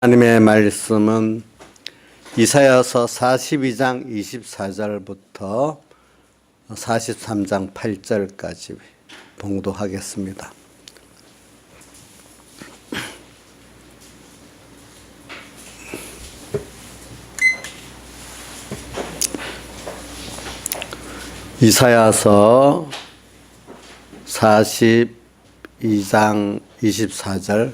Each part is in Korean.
하나님의 말씀은 이사야서 42장 24절부터 43장 8절까지 봉독하겠습니다. 이사야서 42장 24절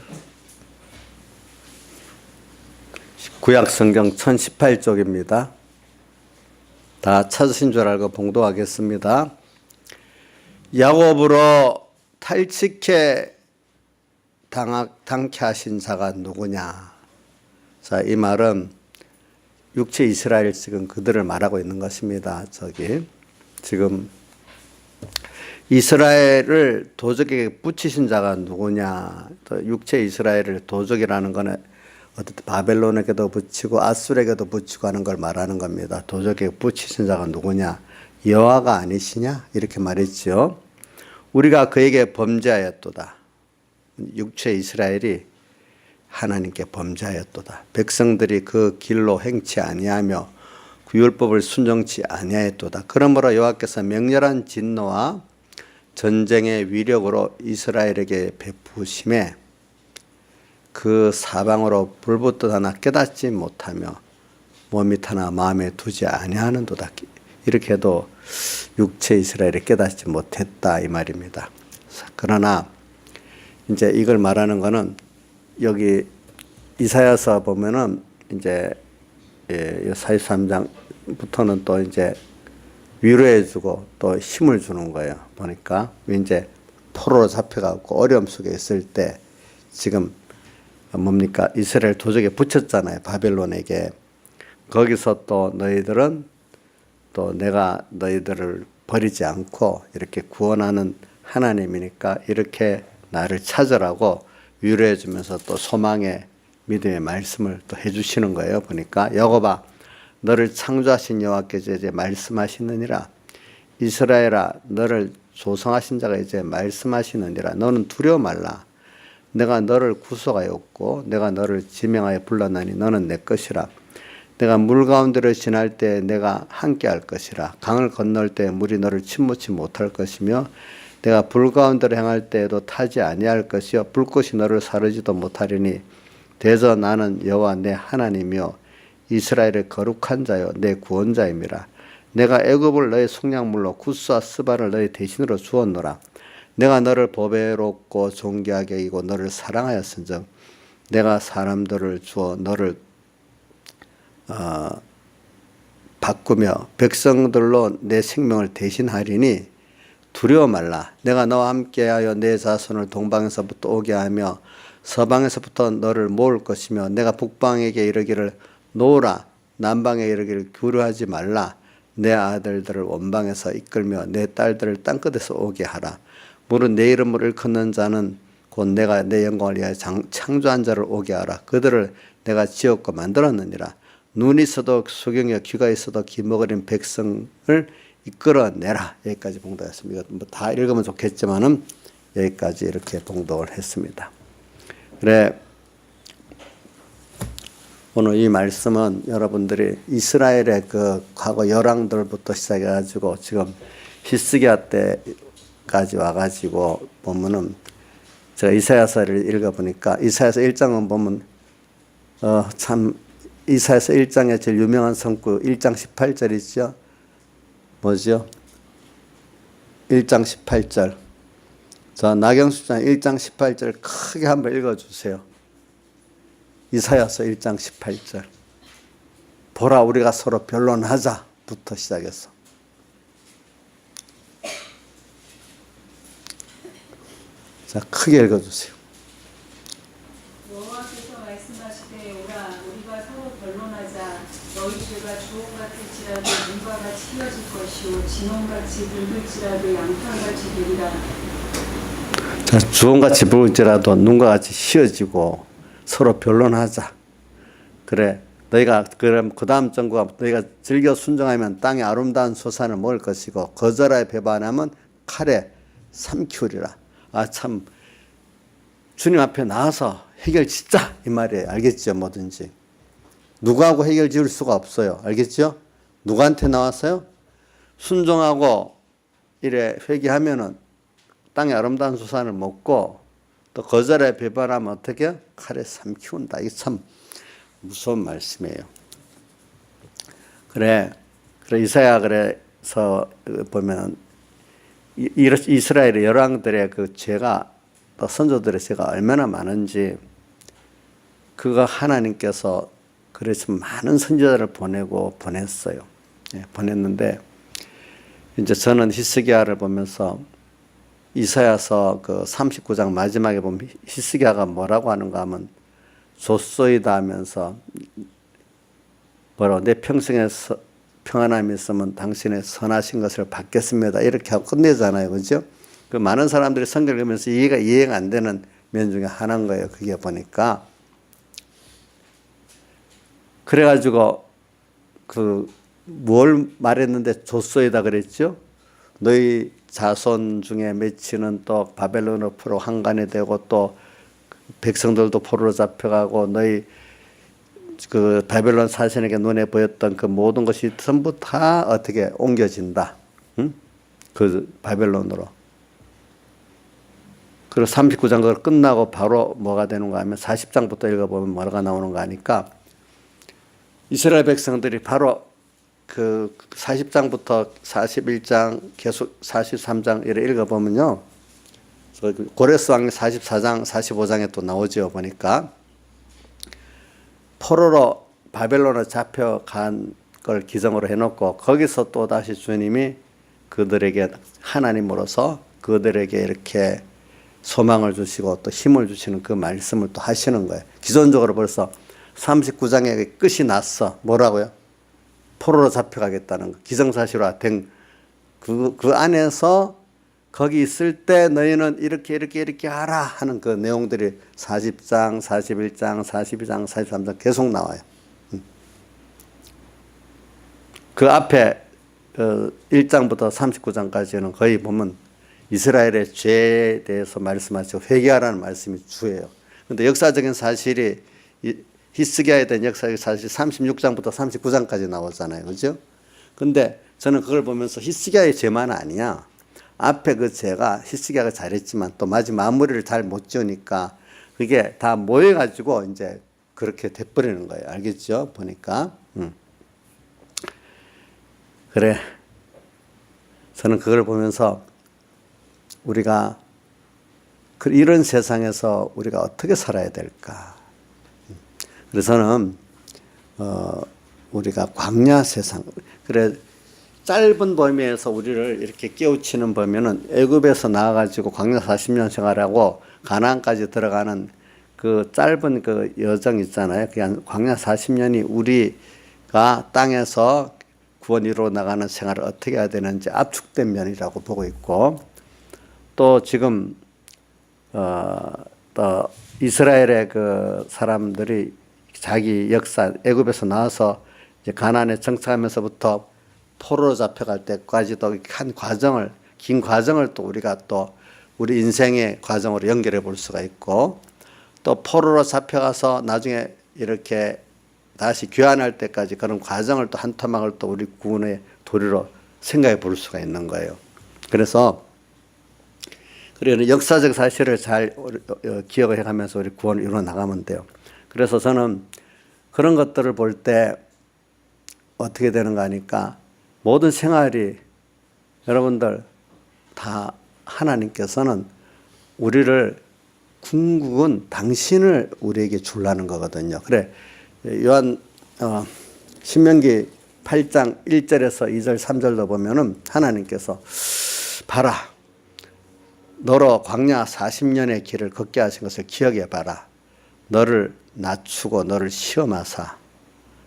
구약성경 1018쪽입니다. 다 찾으신 줄 알고 봉독하겠습니다. 야곱으로 탈취케 당케 하신 자가 누구냐. 자, 이 말은 육체 이스라엘 지금 그들을 말하고 있는 것입니다. 지금 이스라엘을 도적에게 붙이신 자가 누구냐. 육체 이스라엘을 도적이라는 것은 어쨌든 바벨론에게도 붙이고 아수르에게도 붙이고 하는 걸 말하는 겁니다. 도적에게 붙이신 자가 누구냐? 여호와가 아니시냐? 이렇게 말했죠. 우리가 그에게 범죄하였도다. 육체 이스라엘이 하나님께 범죄하였도다. 백성들이 그 길로 행치 아니하며 그 율법을 순종치 아니하였도다. 그러므로 여호와께서 맹렬한 진노와 전쟁의 위력으로 이스라엘에게 베푸심에 그 사방으로 불붙듯 하나 깨닫지 못하며 몸이 타나 마음에 두지 아니하는도다. 이렇게 해도 육체 이스라엘이 깨닫지 못했다 이 말입니다. 그러나 이제 이걸 말하는 거는 여기 이사야서 보면은 이제 43장부터는 또 이제 위로해주고 또 힘을 주는 거예요. 보니까 이제 포로로 잡혀가고 어려움 속에 있을 때 지금 뭡니까? 이스라엘 도적에 붙였잖아요. 바벨론에게. 거기서 또 너희들은 또 내가 너희들을 버리지 않고 이렇게 구원하는 하나님이니까 이렇게 나를 찾으라고 위로해 주면서 또 소망의 믿음의 말씀을 또 해주시는 거예요. 보니까 야곱아 너를 창조하신 여호와께서 이제 말씀하시느니라. 이스라엘아 너를 조성하신 자가 이제 말씀하시느니라. 너는 두려워 말라. 내가 너를 구속하였고 내가 너를 지명하여 불렀나니 너는 내 것이라. 내가 물 가운데를 지날 때 내가 함께 할 것이라. 강을 건널 때 물이 너를 침몰치 못할 것이며 내가 불 가운데를 행할 때에도 타지 아니할 것이요 불꽃이 너를 사르지도 못하리니 대저 나는 여호와 내 하나님이요 이스라엘의 거룩한 자요 내 구원자임이라. 내가 애굽을 너의 속량물로 구스와 스바를 너의 대신으로 주었노라. 내가 너를 보배롭고 존귀하게 이고 너를 사랑하였은즉 내가 사람들을 주어 너를 바꾸며 백성들로 내 생명을 대신하리니 두려워 말라. 내가 너와 함께하여 내 자손을 동방에서부터 오게 하며 서방에서부터 너를 모을 것이며 내가 북방에게 이르기를 놓으라. 남방에 이르기를 규류하지 말라. 내 아들들을 원방에서 이끌며 내 딸들을 땅끝에서 오게 하라. 무릇 내 이름을 일컫는 자는 곧 내가 내 영광을 위하여 창조한 자를 오게 하라. 그들을 내가 지었고 만들었느니라. 눈이 있어도 소경이여 귀가 있어도 기먹어린 백성을 이끌어내라. 여기까지 봉독했습니다. 뭐 다 읽으면 좋겠지만은 여기까지 이렇게 봉독을 했습니다. 그래 오늘 이 말씀은 여러분들이 이스라엘의 그 과거 열왕들부터 시작해가지고 지금 히스기야 때까지 와가지고 보면은 제가 이사야서를 읽어보니까 이사야서 1장은 보면 참 이사야서 1장에 제일 유명한 성구 1장 18절 있죠. 뭐죠? 1장 18절. 자, 나경수장 1장 18절 크게 한번 읽어주세요. 이사야서 1장 18절. 보라 우리가 서로 변론하자부터 시작해서. 자, 크게 읽어주세요. 여호와께서 말씀하시되 오라 우리가 서로 변론하자. 너희 죄가 주홍 같을지라도 눈과 같이 휘어질 것이요 진홍같이 붉을지라도 양털같이 되리라. 자, 주홍같이 붉을지라도 눈과 같이 휘어지고 서로 변론하자. 그래 너희가 그럼 그 다음 정부가 너희가 즐겨 순종하면 땅의 아름다운 소산을 먹을 것이고 거절하여 배반하면 칼에 삼키우리라. 아 참 주님 앞에 나와서 해결 짓자 이 말이에요. 알겠죠? 뭐든지. 누구하고 해결 지을 수가 없어요. 알겠죠? 누구한테 나왔어요? 순종하고 이래 회개하면은 땅의 아름다운 수산을 먹고 또 거절에 배반하면 어떻게? 칼에 삼키운다. 이게 참 무서운 말씀이에요. 그래 이사야 그래서 보면 이스라엘의 열왕들의 그 죄가 또 선조들의 죄가 얼마나 많은지 그거 하나님께서 그래서 많은 선지자를 보냈어요. 예, 보냈는데 이제 저는 히스기야를 보면서 이사야서 그 39장 마지막에 보면 히스기야가 뭐라고 하는가 하면 좋소이다 하면서 뭐라고 내 평생에 평안함이 있으면 당신의 선하신 것을 받겠습니다. 이렇게 하고 끝내잖아요. 그죠? 그 많은 사람들이 성경을 읽으면서 이해가 안 되는 면 중에 하나인 거예요. 그게 보니까. 그래가지고 뭘 말했는데 좋소이다 그랬죠? 너희 자손 중에 몇이는 또 바벨론으로 포로 한간이 되고 또 백성들도 포로로 잡혀가고 너희 그 바벨론 사신에게 눈에 보였던 그 모든 것이 전부 다 어떻게 옮겨진다. 응? 그 바벨론으로. 그리고 39장 그걸 끝나고 바로 뭐가 되는가 하면 40장부터 읽어보면 뭐가 나오는가 하니까 이스라엘 백성들이 바로 그 40장부터 41장 계속 43장 이렇게 읽어보면요. 고레스 왕 44장 45장에 또 나오죠. 보니까 포로로 바벨론에 잡혀간 걸 기정으로 해놓고 거기서 또 다시 주님이 그들에게 하나님으로서 그들에게 이렇게 소망을 주시고 또 힘을 주시는 그 말씀을 또 하시는 거예요. 기존적으로 벌써 39장에 끝이 났어. 뭐라고요? 포로로 잡혀가겠다는 거. 기정사실화 된 그 안에서 거기 있을 때 너희는 이렇게 하라 하는 그 내용들이 40장, 41장, 42장, 43장 계속 나와요. 그 앞에 1장부터 39장까지는 거의 보면 이스라엘의 죄에 대해서 말씀하시고 회개하라는 말씀이 주예요. 그런데 역사적인 사실이 히스기야에 대한 역사의 사실이 36장부터 39장까지 나오잖아요. 그죠? 근데 저는 그걸 보면서 히스기야의 죄만 아니야. 앞에 그 죄가 히스기야가 잘했지만 또 마무리를 잘 못 지으니까 그게 다 모여가지고 이제 그렇게 돼버리는 거예요. 알겠죠? 보니까. 그래. 저는 그걸 보면서 우리가 이런 세상에서 우리가 어떻게 살아야 될까. 그래서는 우리가 광야 세상 그래 짧은 범위에서 우리를 이렇게 깨우치는 범위는 애굽에서 나와가지고 광야 40년 생활하고 가나안까지 들어가는 그 짧은 그 여정 있잖아요. 그냥 광야 40년이 우리가 땅에서 구원 이루어 나가는 생활을 어떻게 해야 되는지 압축된 면이라고 보고 있고 또 지금 또 이스라엘의 그 사람들이 자기 역사 애굽에서 나와서 이제 가나안에 정착하면서부터 포로로 잡혀갈 때까지도 긴 과정을 또 우리가 또 우리 인생의 과정으로 연결해 볼 수가 있고 또 포로로 잡혀가서 나중에 이렇게 다시 귀환할 때까지 그런 과정을 또 한 토막을 또 우리 구원의 도리로 생각해 볼 수가 있는 거예요. 그래서 역사적 사실을 잘 기억을 해가면서 우리 구원을 이루어 나가면 돼요. 그래서 저는 그런 것들을 볼 때 어떻게 되는가 하니까 모든 생활이 여러분들 다 하나님께서는 우리를 궁극은 당신을 우리에게 주려는 거거든요. 그래 요한 신명기 8장 1절에서 2절 3절도 보면은 하나님께서 봐라 너로 광야 40년의 길을 걷게 하신 것을 기억해 봐라. 너를 낮추고 너를 시험하사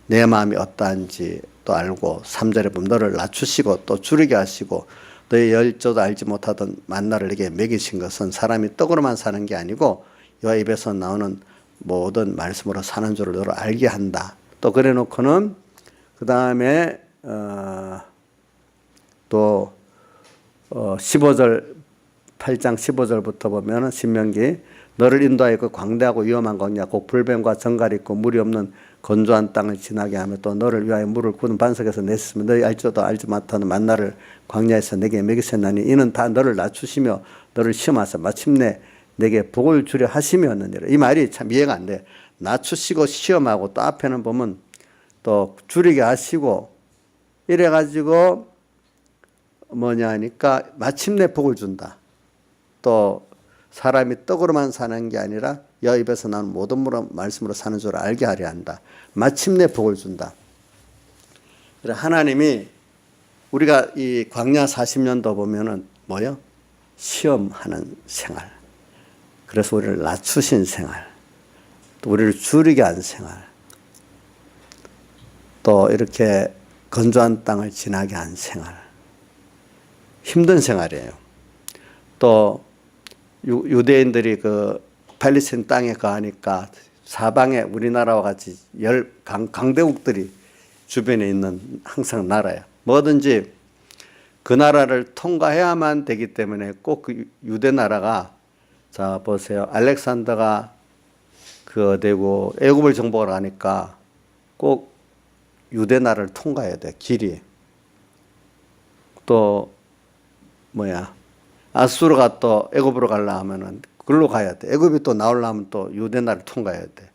내 마음이 어떠한지 또 알고 3절에 보면 너를 낮추시고 또 줄이게 하시고 너의 열조도 알지 못하던 만나를 내게 먹이신 것은 사람이 떡으로만 사는 게 아니고 여호와 입에서 나오는 모든 말씀으로 사는 줄을 너로 알게 한다. 또 그래 놓고는 그 다음에 또 15절 8장 15절부터 보면은 신명기 너를 인도하여 그 광대하고 위험한 광야 곧 불뱀과 정갈이 있고 물이 없는 건조한 땅을 지나게 하며 또 너를 위하여 물을 굳은 반석에서 냈으며 너희 알지도 알지 못하는 만나를 광야에서 내게 먹이셨나니 이는 다 너를 낮추시며 너를 시험하사 마침내 내게 복을 주려 하심이었느니라. 이 말이 참 이해가 안 돼. 낮추시고 시험하고 또 앞에는 보면 또 줄이게 하시고 이래가지고 뭐냐 하니까 마침내 복을 준다. 또 사람이 떡으로만 사는 게 아니라 여 입에서 나는 모든 말씀으로 사는 줄 알게 하려 한다. 마침내 복을 준다. 그래 하나님이 우리가 이 광야 40년도 보면은 뭐요? 시험하는 생활. 그래서 우리를 낮추신 생활. 또 우리를 줄이게 한 생활. 또 이렇게 건조한 땅을 지나게 한 생활. 힘든 생활이에요. 또 유대인들이 그 팔레스타인 땅에 가니까 사방에 우리나라와 같이 강대국들이 주변에 있는 항상 나라야. 뭐든지 그 나라를 통과해야만 되기 때문에 꼭 그 유대 나라가 자 보세요. 알렉산더가 그 되고 애굽을 정복을 하니까 꼭 유대 나라를 통과해야 돼. 길이. 또 뭐야? 아수르가 또 애굽으로 가려 하면은 글로 가야 돼. 애굽이 또 나오려면 또 유대 나라를 통과해야 돼.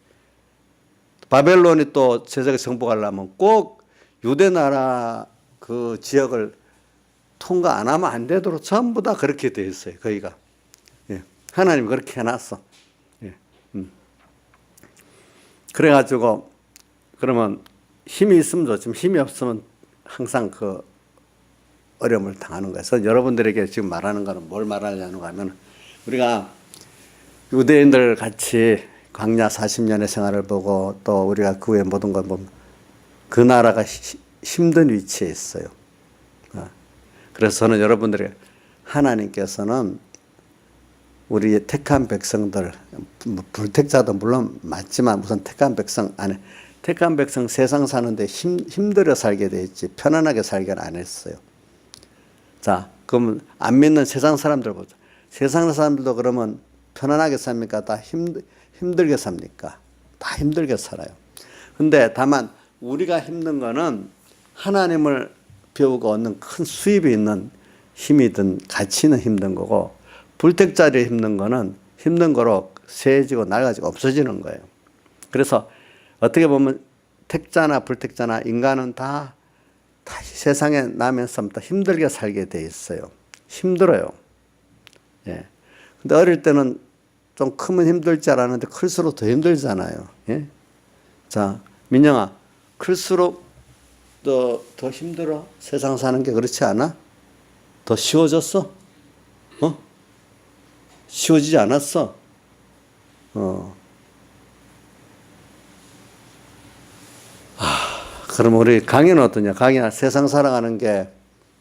바벨론이 또 제자가 정복하려면 꼭 유대 나라 그 지역을 통과 안 하면 안 되도록 전부 다 그렇게 돼 있어요. 거기가. 예. 하나님 그렇게 해놨어. 예. 그래가지고 그러면 힘이 있으면 좋지만 힘이 없으면 항상 그 어려움을 당하는 거예요. 그래서 여러분들에게 지금 말하는 거는 뭘 말하려는가 하면 우리가 유대인들 같이 광야 40년의 생활을 보고 또 우리가 그 외의 모든 걸 보면 그 나라가 힘든 위치에 있어요. 그래서 저는 여러분들에게 하나님께서는 우리 택한 백성들, 불택자도 물론 맞지만 우선 택한 백성 안에 택한 백성 세상 사는데 힘들어 살게 돼 있지 편안하게 살게는 안 했어요. 자, 그러면 안 믿는 세상 사람들 보자. 세상 사람들도 그러면 편안하게 삽니까? 다 힘들게 삽니까? 다 힘들게 살아요. 근데 다만 우리가 힘든 거는 하나님을 배우고 얻는 큰 수입이 있는 힘이든 가치는 힘든 거고 불택자리에 힘든 거는 힘든 거로 세지고 낡아지고 없어지는 거예요. 그래서 어떻게 보면 택자나 불택자나 인간은 다 세상에 나면서 다 힘들게 살게 돼 있어요. 힘들어요. 예. 근데 어릴 때는 좀 크면 힘들지 않았는데 클수록 더 힘들잖아요. 예? 자, 민영아, 클수록 더 힘들어? 세상 사는 게 그렇지 않아? 더 쉬워졌어? 쉬워지지 않았어? 그럼 우리 강의는 어떠냐? 강의 세상 살아가는 게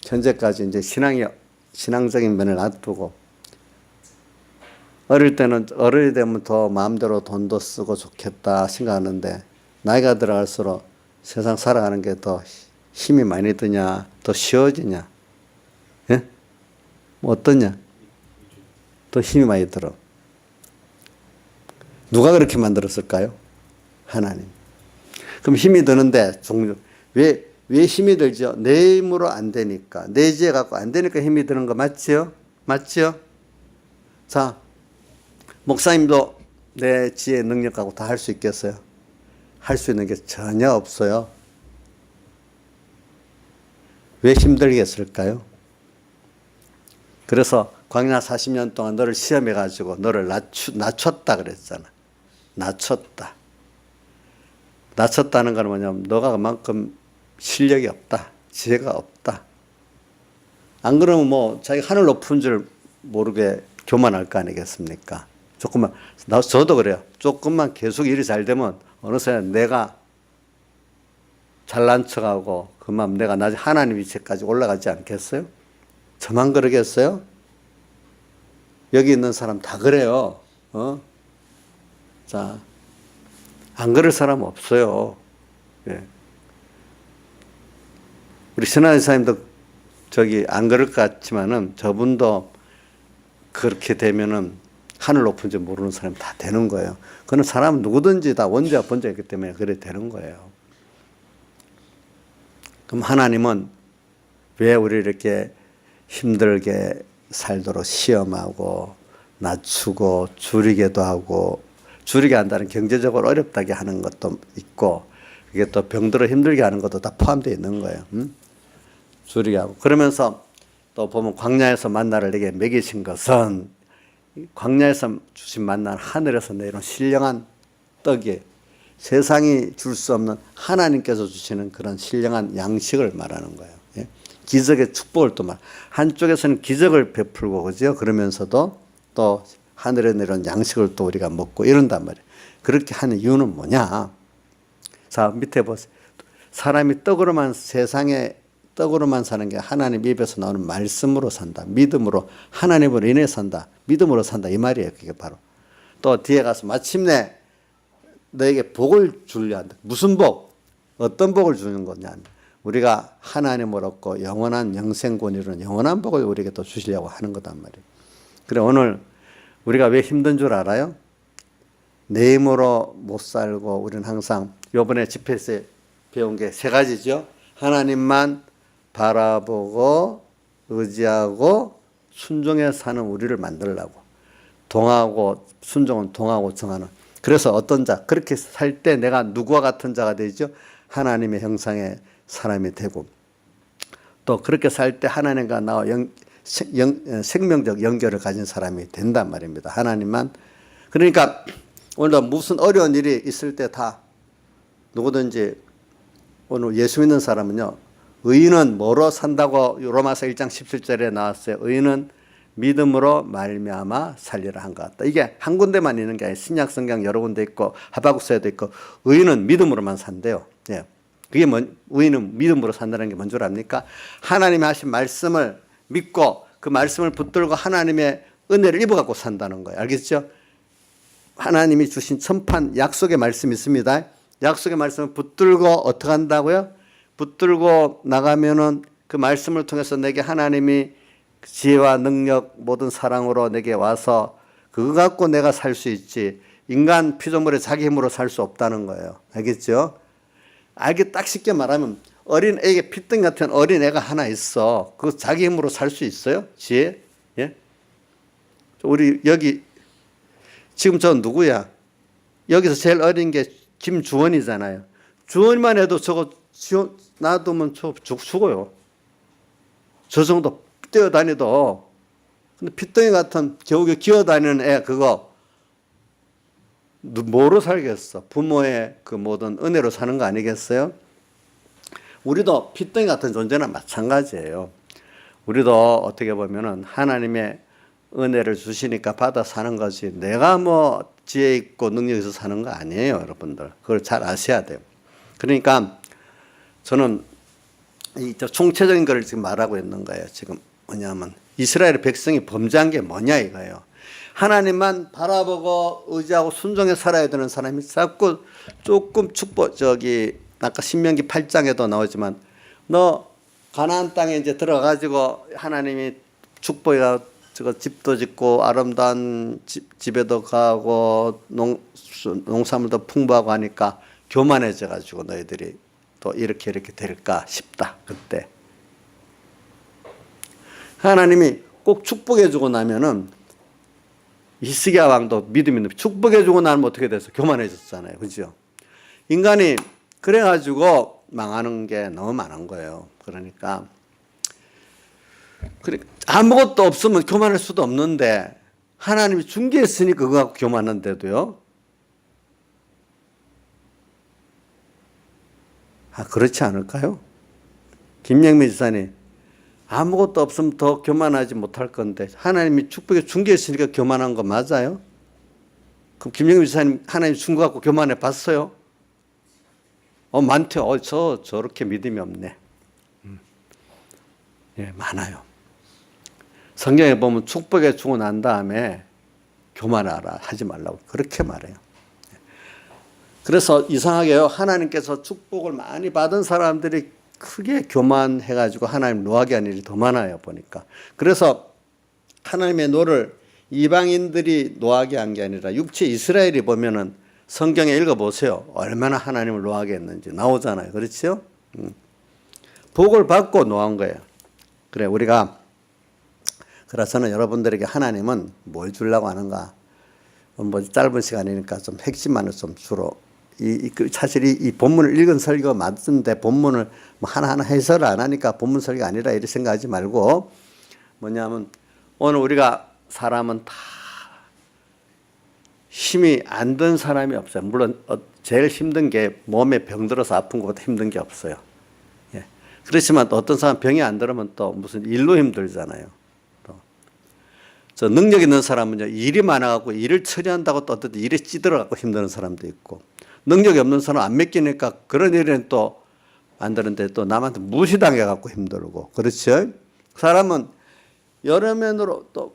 현재까지 이제 신앙적인 면을 놔두고 어릴 때는 어른이 되면 더 마음대로 돈도 쓰고 좋겠다 생각하는데 나이가 들어갈수록 세상 살아가는 게 더 힘이 많이 드냐? 더 쉬워지냐? 예? 뭐 어떠냐? 더 힘이 많이 들어. 누가 그렇게 만들었을까요? 하나님. 그럼 힘이 드는데 왜 힘이 들죠? 내 힘으로 안 되니까. 내 지혜 갖고 안 되니까 힘이 드는 거 맞지요? 맞지요? 자, 목사님도 내 지혜 능력 갖고 다 할 수 있겠어요? 할 수 있는 게 전혀 없어요. 왜 힘들게 했을까요? 그래서 광야 40년 동안 너를 시험해 가지고 너를 낮췄다 그랬잖아. 낮췄다. 낮췄다는 건 뭐냐면 너가 그만큼 실력이 없다. 지혜가 없다. 안 그러면 뭐 자기가 하늘 높은 줄 모르게 교만할 거 아니겠습니까? 조금만, 저도 그래요. 조금만 계속 일이 잘 되면 어느새 내가 잘난 척하고 그만 내가 나중에 하나님 위치까지 올라가지 않겠어요? 저만 그러겠어요? 여기 있는 사람 다 그래요. 자, 안 그럴 사람 없어요. 예. 우리 신하의 사님도 저기 안 그럴 것 같지만은 저분도 그렇게 되면은 하늘 높은지 모르는 사람이 다 되는 거예요. 그는 사람은 누구든지 다 원죄와 번제가 있기 때문에 그래 되는 거예요. 그럼 하나님은 왜 우리 이렇게 힘들게 살도록 시험하고 낮추고 줄이게도 하고, 줄이게 한다는 경제적으로 어렵다게 하는 것도 있고, 이게 또 병들어 힘들게 하는 것도 다 포함되어 있는 거예요. 줄이게 하고. 그러면서 또 보면 광야에서 만나를 내게 먹이신 것은, 광야에서 주신 만나는 하늘에서 내려온 신령한 떡이, 세상이 줄 수 없는 하나님께서 주시는 그런 신령한 양식을 말하는 거예요. 예? 기적의 축복을 또 말. 한쪽에서는 기적을 베풀고, 그죠? 그러면서도 또 하늘에 내려온 양식을 또 우리가 먹고 이런단 말이에요. 그렇게 하는 이유는 뭐냐? 자, 밑에 보세요. 사람이 떡으로만, 세상에 떡으로만 사는 게 하나님 입에서 나오는 말씀으로 산다. 믿음으로, 하나님으로 인해 산다. 믿음으로 산다. 이 말이에요. 그게 바로. 또 뒤에 가서 마침내 너에게 복을 주려 한다. 무슨 복? 어떤 복을 주는 거냐? 우리가 하나님을 얻고 영원한 영생권을 이루는 영원한 복을 우리에게 또 주시려고 하는 거단 말이에요. 그래, 오늘 우리가 왜 힘든 줄 알아요? 내 힘으로 못 살고, 우리는 항상 요번에 집회에서 배운 게 세 가지죠. 하나님만 바라보고 의지하고 순종해 사는 우리를 만들려고. 동하고 순종은 동하고 정하는. 그래서 어떤 자, 그렇게 살 때 내가 누구와 같은 자가 되죠? 하나님의 형상의 사람이 되고, 또 그렇게 살 때 하나님과 나와 생명적 연결을 가진 사람이 된단 말입니다. 하나님만. 그러니까 오늘도 무슨 어려운 일이 있을 때 다 누구든지, 오늘 예수 믿는 사람은요, 의인은 뭐로 산다고 로마서 1장 17절에 나왔어요. 의인은 믿음으로 말미암아 살리라 한 것 같다. 이게 한 군데만 있는 게 아니라 신약 성경 여러 군데 있고 하박국서에도 있고, 의인은 믿음으로만 산대요. 예. 그게 의인은 믿음으로 산다는 게 뭔 줄 압니까? 하나님이 하신 말씀을 믿고 그 말씀을 붙들고 하나님의 은혜를 입어갖고 산다는 거예요. 알겠죠? 하나님이 주신 천판 약속의 말씀이 있습니다. 약속의 말씀을 붙들고 어떻게 한다고요? 붙들고 나가면은 그 말씀을 통해서 내게 하나님이 지혜와 능력 모든 사랑으로 내게 와서 그거 갖고 내가 살 수 있지, 인간 피조물에 자기 힘으로 살 수 없다는 거예요. 알겠죠? 알게 딱 쉽게 말하면 어린애에게 핏덩이 같은 어린애가 하나 있어. 그거 자기 힘으로 살 수 있어요? 지혜? 예? 우리 여기 지금 저 누구야? 여기서 제일 어린 게 김주원이잖아요. 주원만 해도 저거 놔두면 죽어요. 저 정도 뛰어다니도. 근데 핏덩이 같은 겨우겨우 기어다니는 애 그거 뭐로 살겠어? 부모의 그 모든 은혜로 사는 거 아니겠어요? 우리도 핏덩이 같은 존재는 마찬가지예요. 우리도 어떻게 보면은 하나님의 은혜를 주시니까 받아 사는 거지, 내가 뭐 지혜 있고 능력 있어 사는 거 아니에요, 여러분들. 그걸 잘 아셔야 돼요. 그러니까 저는 이 총체적인 걸 지금 말하고 있는 거예요. 지금 뭐냐면 이스라엘 백성이 범죄한 게 뭐냐 이거예요. 하나님만 바라보고 의지하고 순종해 살아야 되는 사람이 자꾸 조금 축복, 아까 신명기 8장에도 나오지만, 너 가나안 땅에 이제 들어가지고 하나님이 축복이가 집도 짓고 아름다운 집에도 가고 농산물도 풍부하고 하니까 교만해져 가지고 너희들이 또 이렇게 될까 싶다. 그때 하나님이 꼭 축복해 주고 나면은, 히스기야 왕도 믿음이 있는, 축복해 주고 나면 어떻게 돼서 교만해졌잖아요. 그죠? 인간이 그래가지고 망하는 게 너무 많은 거예요. 그러니까 아무것도 없으면 교만할 수도 없는데, 하나님이 준 게 있으니 그거 갖고 교만한데도요. 그렇지 않을까요? 김영미 지사님, 아무것도 없으면 더 교만하지 못할 건데 하나님이 축복에 준 게 있으니까 교만한 거 맞아요? 그럼 김영미 지사님 하나님 준 거 갖고 교만해 봤어요? 많대요. 저렇게 믿음이 없네. 예, 많아요. 성경에 보면 축복에 주고 난 다음에 교만하라 하지 말라고 그렇게 말해요. 그래서 이상하게요, 하나님께서 축복을 많이 받은 사람들이 크게 교만해가지고 하나님 노하게 하는 일이 더 많아요, 보니까. 그래서 하나님의 노를 이방인들이 노하게 한 게 아니라 육체 이스라엘이 보면은 성경에 읽어보세요. 얼마나 하나님을 노하게 했는지 나오잖아요. 그렇죠? 복을 받고 노한 거예요. 그래 우리가 그래서는 여러분들에게 하나님은 뭘 주려고 하는가? 뭐 짧은 시간이니까 좀 핵심만을 좀 주로 사실 이 본문을 읽은 설교 맞는데 본문을 뭐 하나하나 해설을 안 하니까 본문 설교가 아니라 이렇게 생각하지 말고 뭐냐면 오늘 우리가 사람은 다 힘이 안 든 사람이 없어요. 물론 제일 힘든 게 몸에 병 들어서 아픈 것보다 힘든 게 없어요. 예. 그렇지만 또 어떤 사람 병이 안 들으면 또 무슨 일로 힘들잖아요. 저 능력 있는 사람은요 일이 많아갖고 일을 처리한다고 또 어떤 일에 찌들어갖고 힘드는 사람도 있고 능력이 없는 사람 안 맡기니까 그런 일에는 또 안 되는데 또 남한테 무시당해갖고 힘들고 그렇죠. 사람은 여러 면으로 또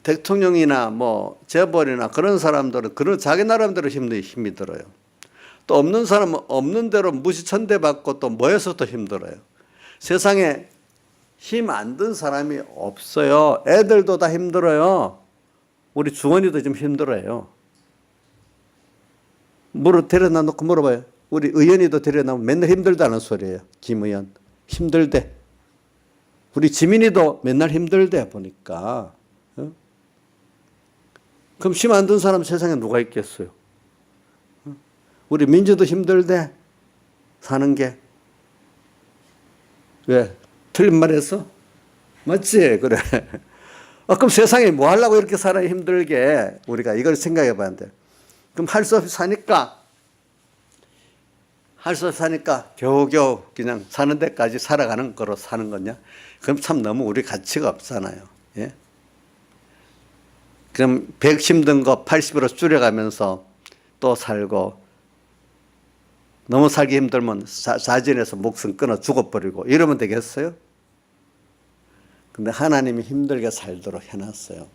대통령이나 뭐 재벌이나 그런 사람들은 그런 자기 나름대로 힘이 들어요. 또 없는 사람은 없는 대로 무시천대받고 또 모여서 또 힘들어요. 세상에 힘 안 든 사람이 없어요. 애들도 다 힘들어요. 우리 주원이도 좀 힘들어요. 데려다 놓고 물어봐요. 우리 의원이도 데려나면 맨날 힘들다는 소리예요. 김 의원. 힘들대. 우리 지민이도 맨날 힘들대 보니까. 그럼 힘 안 든 사람 세상에 누가 있겠어요? 우리 민주도 힘들대. 사는 게. 왜? 틀린 말 했어? 맞지? 그래. 그럼 세상에 뭐 하려고 이렇게 살아야 힘들게 우리가 이걸 생각해 봐야 돼. 그럼 할 수 없이 사니까 겨우겨우 그냥 사는 데까지 살아가는 거로 사는 거냐? 그럼 참 너무 우리 가치가 없잖아요. 예? 그럼 100 힘든 거 80으로 줄여가면서 또 살고 너무 살기 힘들면 자진해서 목숨 끊어 죽어버리고 이러면 되겠어요? 근데 하나님이 힘들게 살도록 해놨어요.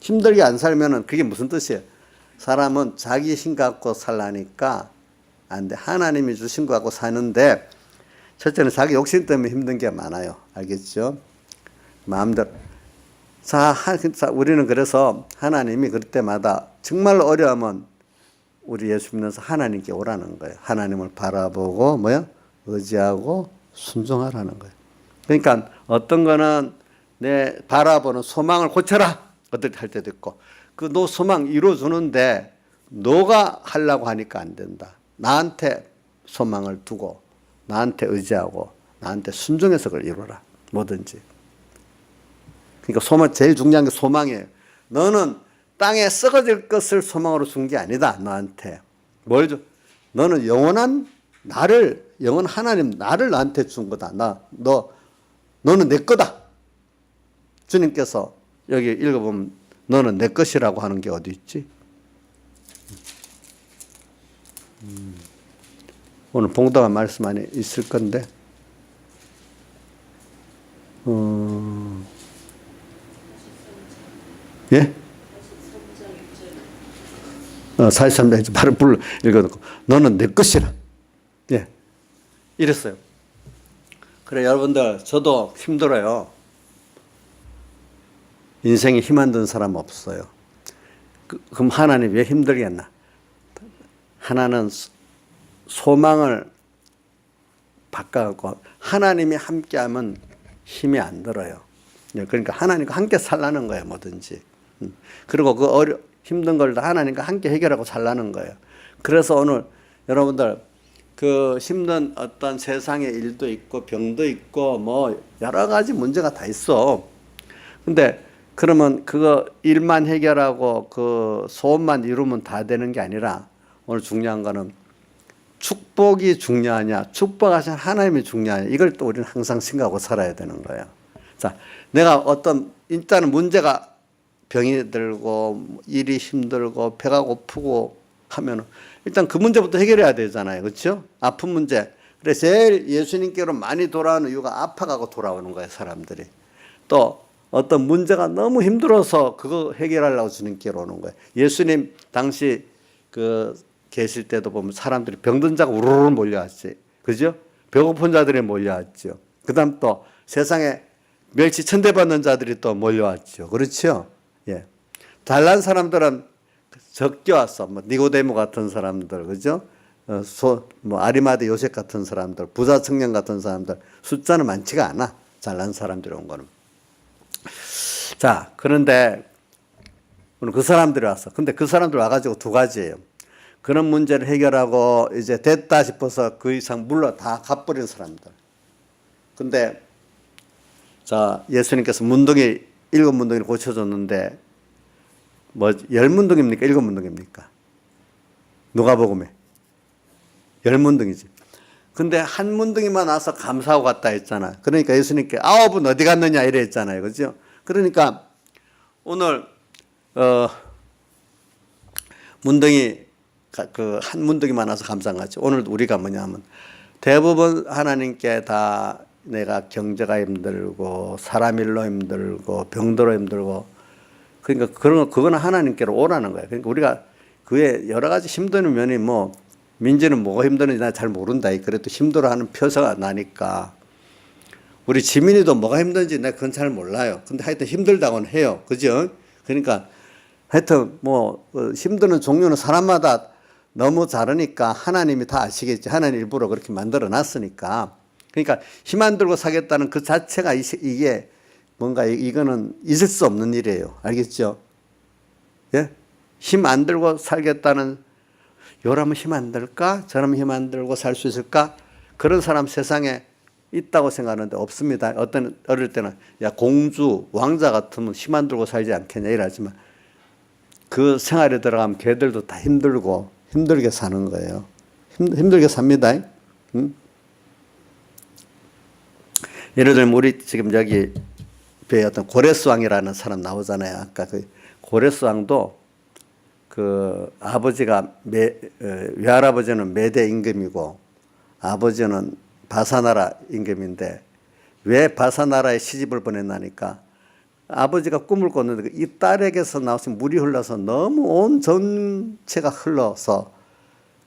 힘들게 안 살면은 그게 무슨 뜻이에요? 사람은 자기 힘 갖고 살라니까 안 돼. 하나님이 주신 거 갖고 사는데 첫째는 자기 욕심 때문에 힘든 게 많아요. 알겠죠? 마음대로. 우리는 그래서 하나님이 그럴 때마다 정말 어려우면 우리 예수 믿는서 하나님께 오라는 거예요. 하나님을 바라보고 의지하고 순종하라는 거예요. 그러니까 어떤 거는 내 바라보는 소망을 고쳐라. 어떨 때 할 때도 있고 그 너 소망 이루어주는데 너가 하려고 하니까 안 된다. 나한테 소망을 두고 나한테 의지하고 나한테 순종해서 그걸 이루라. 뭐든지. 그러니까 제일 중요한 게 소망이에요. 너는 땅에 썩어질 것을 소망으로 준 게 아니다. 너한테. 뭘 줘? 너는 영원한 하나님 나를 나한테 준 거다. 너는 내 거다. 주님께서 여기 읽어보면 너는 내 것이라고 하는 게 어디 있지? 오늘 봉독한 말씀 안에 있을 건데 예? 43장 바로 불러 읽어놓고 너는 내 것이라. 예. 이랬어요. 그래 여러분들 저도 힘들어요. 인생에 힘 안 든 사람 없어요. 그럼 하나님 왜 힘들겠나? 하나는 소망을 바꿔갖고 하나님이 함께하면 힘이 안 들어요. 그러니까 하나님과 함께 살라는 거예요. 뭐든지. 그리고 힘든 걸 다 하나님과 함께 해결하고 살라는 거예요. 그래서 오늘 여러분들 그 힘든 어떤 세상의 일도 있고 병도 있고 뭐 여러 가지 문제가 다 있어. 근데 그러면 그거 일만 해결하고 그 소원만 이루면 다 되는 게 아니라 오늘 중요한 거는 축복이 중요하냐, 축복하신 하나님이 중요하냐, 이걸 또 우리는 항상 생각하고 살아야 되는 거예요. 자, 내가 일단은 문제가 병이 들고 일이 힘들고 배가 고프고 하면은 일단 그 문제부터 해결해야 되잖아요. 그렇죠? 아픈 문제. 그래서 제일 예수님께로 많이 돌아오는 이유가 아파가고 돌아오는 거예요, 사람들이. 또 어떤 문제가 너무 힘들어서 그거 해결하려고 주님께로 오는 거예요. 예수님 당시 계실 때도 보면 사람들이 병든 자가 우르르 몰려왔지. 그죠? 배고픈 자들이 몰려왔죠. 그 다음 또 세상에 멸치 천대받는 자들이 또 몰려왔죠. 그렇죠? 예. 잘난 사람들은 적게 왔어. 뭐 니고데모 같은 사람들, 그죠? 뭐 아리마대 요셉 같은 사람들, 부자 청년 같은 사람들 숫자는 많지가 않아. 잘난 사람들이 온 거는. 자, 그런데 오늘 그 사람들이 왔어. 근데 그 사람들 와가지고 두 가지예요. 그런 문제를 해결하고 이제 됐다 싶어서 그 이상 물러 다 갚버린 사람들. 근데 자, 예수님께서 문둥이 7문둥이를 고쳐줬는데 뭐 10문둥입니까? 7문둥입니까? 누가복음에 10문둥이지. 근데 한 문둥이만 와서 감사하고 갔다 했잖아. 그러니까 예수님께 9은 어디 갔느냐 이래 했잖아요. 그죠? 그러니까 오늘 문둥이 그 한 문둥이만 와서 감사한 거죠. 오늘 우리가 뭐냐면 대부분 하나님께 다 내가 경제가 힘들고 사람 일로 힘들고 병들어 힘들고 그러니까 그거는 하나님께로 오라는 거예요. 그러니까 우리가 그에 여러 가지 힘드는 면이 뭐 민지는 뭐가 힘드는지 나 잘 모른다. 그래도 힘들어하는 표서가 나니까 우리 지민이도 뭐가 힘든지 내가 그건 잘 몰라요. 근데 하여튼 힘들다고는 해요. 그죠? 그러니까 하여튼 뭐 힘드는 종류는 사람마다 너무 다르니까 하나님이 다 아시겠지. 하나님 일부러 그렇게 만들어 놨으니까. 그러니까 힘 안 들고 사겠다는 그 자체가 이게 뭔가 이거는 있을 수 없는 일이에요. 알겠죠? 예? 힘 안 들고 살겠다는 요라면 힘 안 들까? 저라면 힘 안 들고 살 수 있을까? 그런 사람 세상에 있다고 생각하는데 없습니다. 어릴 때는 야 공주 왕자 같으면 힘 안 들고 살지 않겠냐 이러지만 그 생활에 들어가면 걔들도 다 힘들고 힘들게 사는 거예요. 힘들게 삽니다. 응? 예를 들면 우리 지금 여기 어떤 고레스 왕이라는 사람 나오잖아요. 아까 그 고레스 왕도 그 아버지가 외할아버지는 메대 임금이고 아버지는 바사나라 임금인데 왜 바사나라에 시집을 보냈나니까 아버지가 꿈을 꿨는데 이 딸에게서 나오신 물이 흘러서 너무 온 전체가 흘러서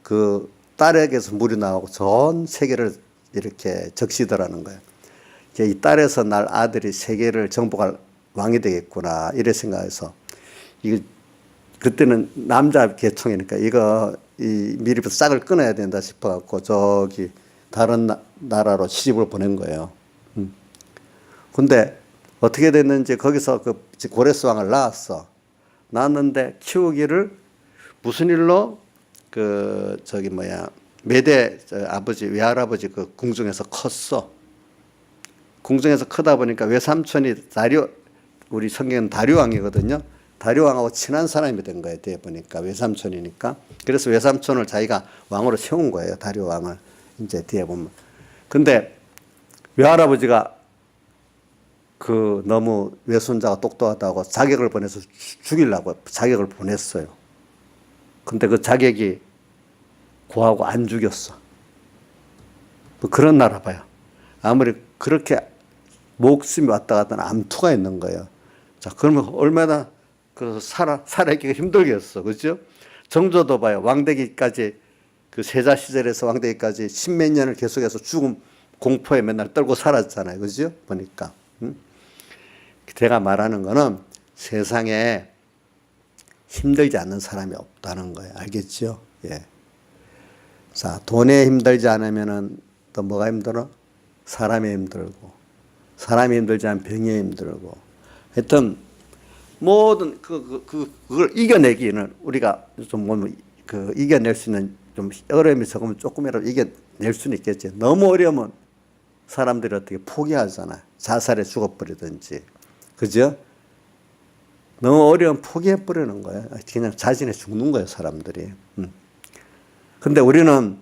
그 딸에게서 물이 나오고 전 세계를 이렇게 적시더라는 거예요. 이 딸에서 날 아들이 세계를 정복할 왕이 되겠구나 이래 생각해서 이거 그때는 남자 계통이니까 이거 미리부터 싹을 끊어야 된다 싶어갖고 저기 다른 나라로 시집을 보낸 거예요. 근데 어떻게 됐는지 거기서 그 고레스 왕을 낳았어. 낳았는데 키우기를 무슨 일로 그 저기 뭐야 메대 아버지 외할아버지 그 궁중에서 컸어. 궁중에서 크다 보니까 외삼촌이 다리오 우리 성경은 다리오 왕이거든요. 다리오 왕하고 친한 사람이 된 거예요. 뒤에 보니까 외삼촌이니까. 그래서 외삼촌을 자기가 왕으로 세운 거예요. 다리오 왕을 이제 뒤에 보면. 근데 외할아버지가 그 너무 외손자가 똑똑하다고 자격을 보내서 죽이려고 자격을 보냈어요. 근데 그 자격이 고하고 안 죽였어. 뭐 그런 나라 봐요. 아무리 그렇게 목숨이 왔다 갔다 하는 암투가 있는 거예요. 자, 그러면 얼마나 그 살아있기가 힘들겠어. 그죠? 정조도 봐요. 왕되기까지 그 세자 시절에서 왕되기까지 십몇 년을 계속해서 죽음 공포에 맨날 떨고 살았잖아요. 그죠? 보니까. 제가 말하는 거는 세상에 힘들지 않는 사람이 없다는 거예요. 알겠죠? 예. 자, 돈에 힘들지 않으면은 또 뭐가 힘들어? 사람이 힘들고, 사람이 힘들지 않으면 병이 힘들고. 하여튼, 모든 그걸 이겨내기는 우리가 좀 이겨낼 수 있는 좀 어려움이 적으면 조금이라도 이겨낼 수는 있겠지. 너무 어려우면 사람들이 어떻게 포기하잖아. 자살에 죽어버리든지. 그죠? 너무 어려우면 포기해버리는 거예요. 그냥 자진해 죽는 거예요, 사람들이. 근데 우리는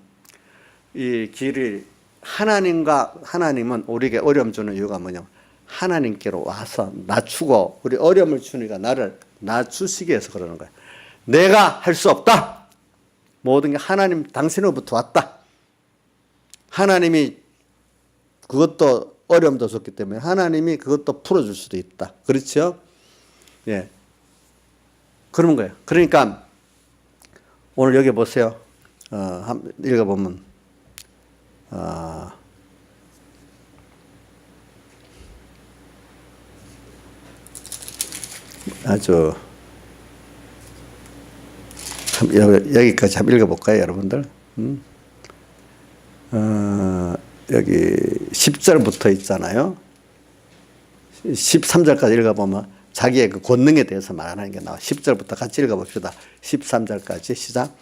이 길이 하나님은 우리에게 어려움 주는 이유가 뭐냐면 하나님께로 와서 낮추고 우리 어려움을 주니까 나를 낮추시기 위해서 그러는 거예요. 내가 할 수 없다. 모든 게 하나님 당신으로부터 왔다. 하나님이 그것도 어려움도 줬기 때문에 하나님이 그것도 풀어줄 수도 있다. 그렇죠? 예. 그런 거예요. 그러니까 오늘 여기 보세요. 한번 읽어보면 아주 참 여기까지 한번 읽어볼까요, 여러분들? 여기 10절부터 있잖아요. 13절까지 읽어보면 자기의 그 권능에 대해서 말하는 게 나와. 10절부터 같이 읽어봅시다. 13절까지 시작.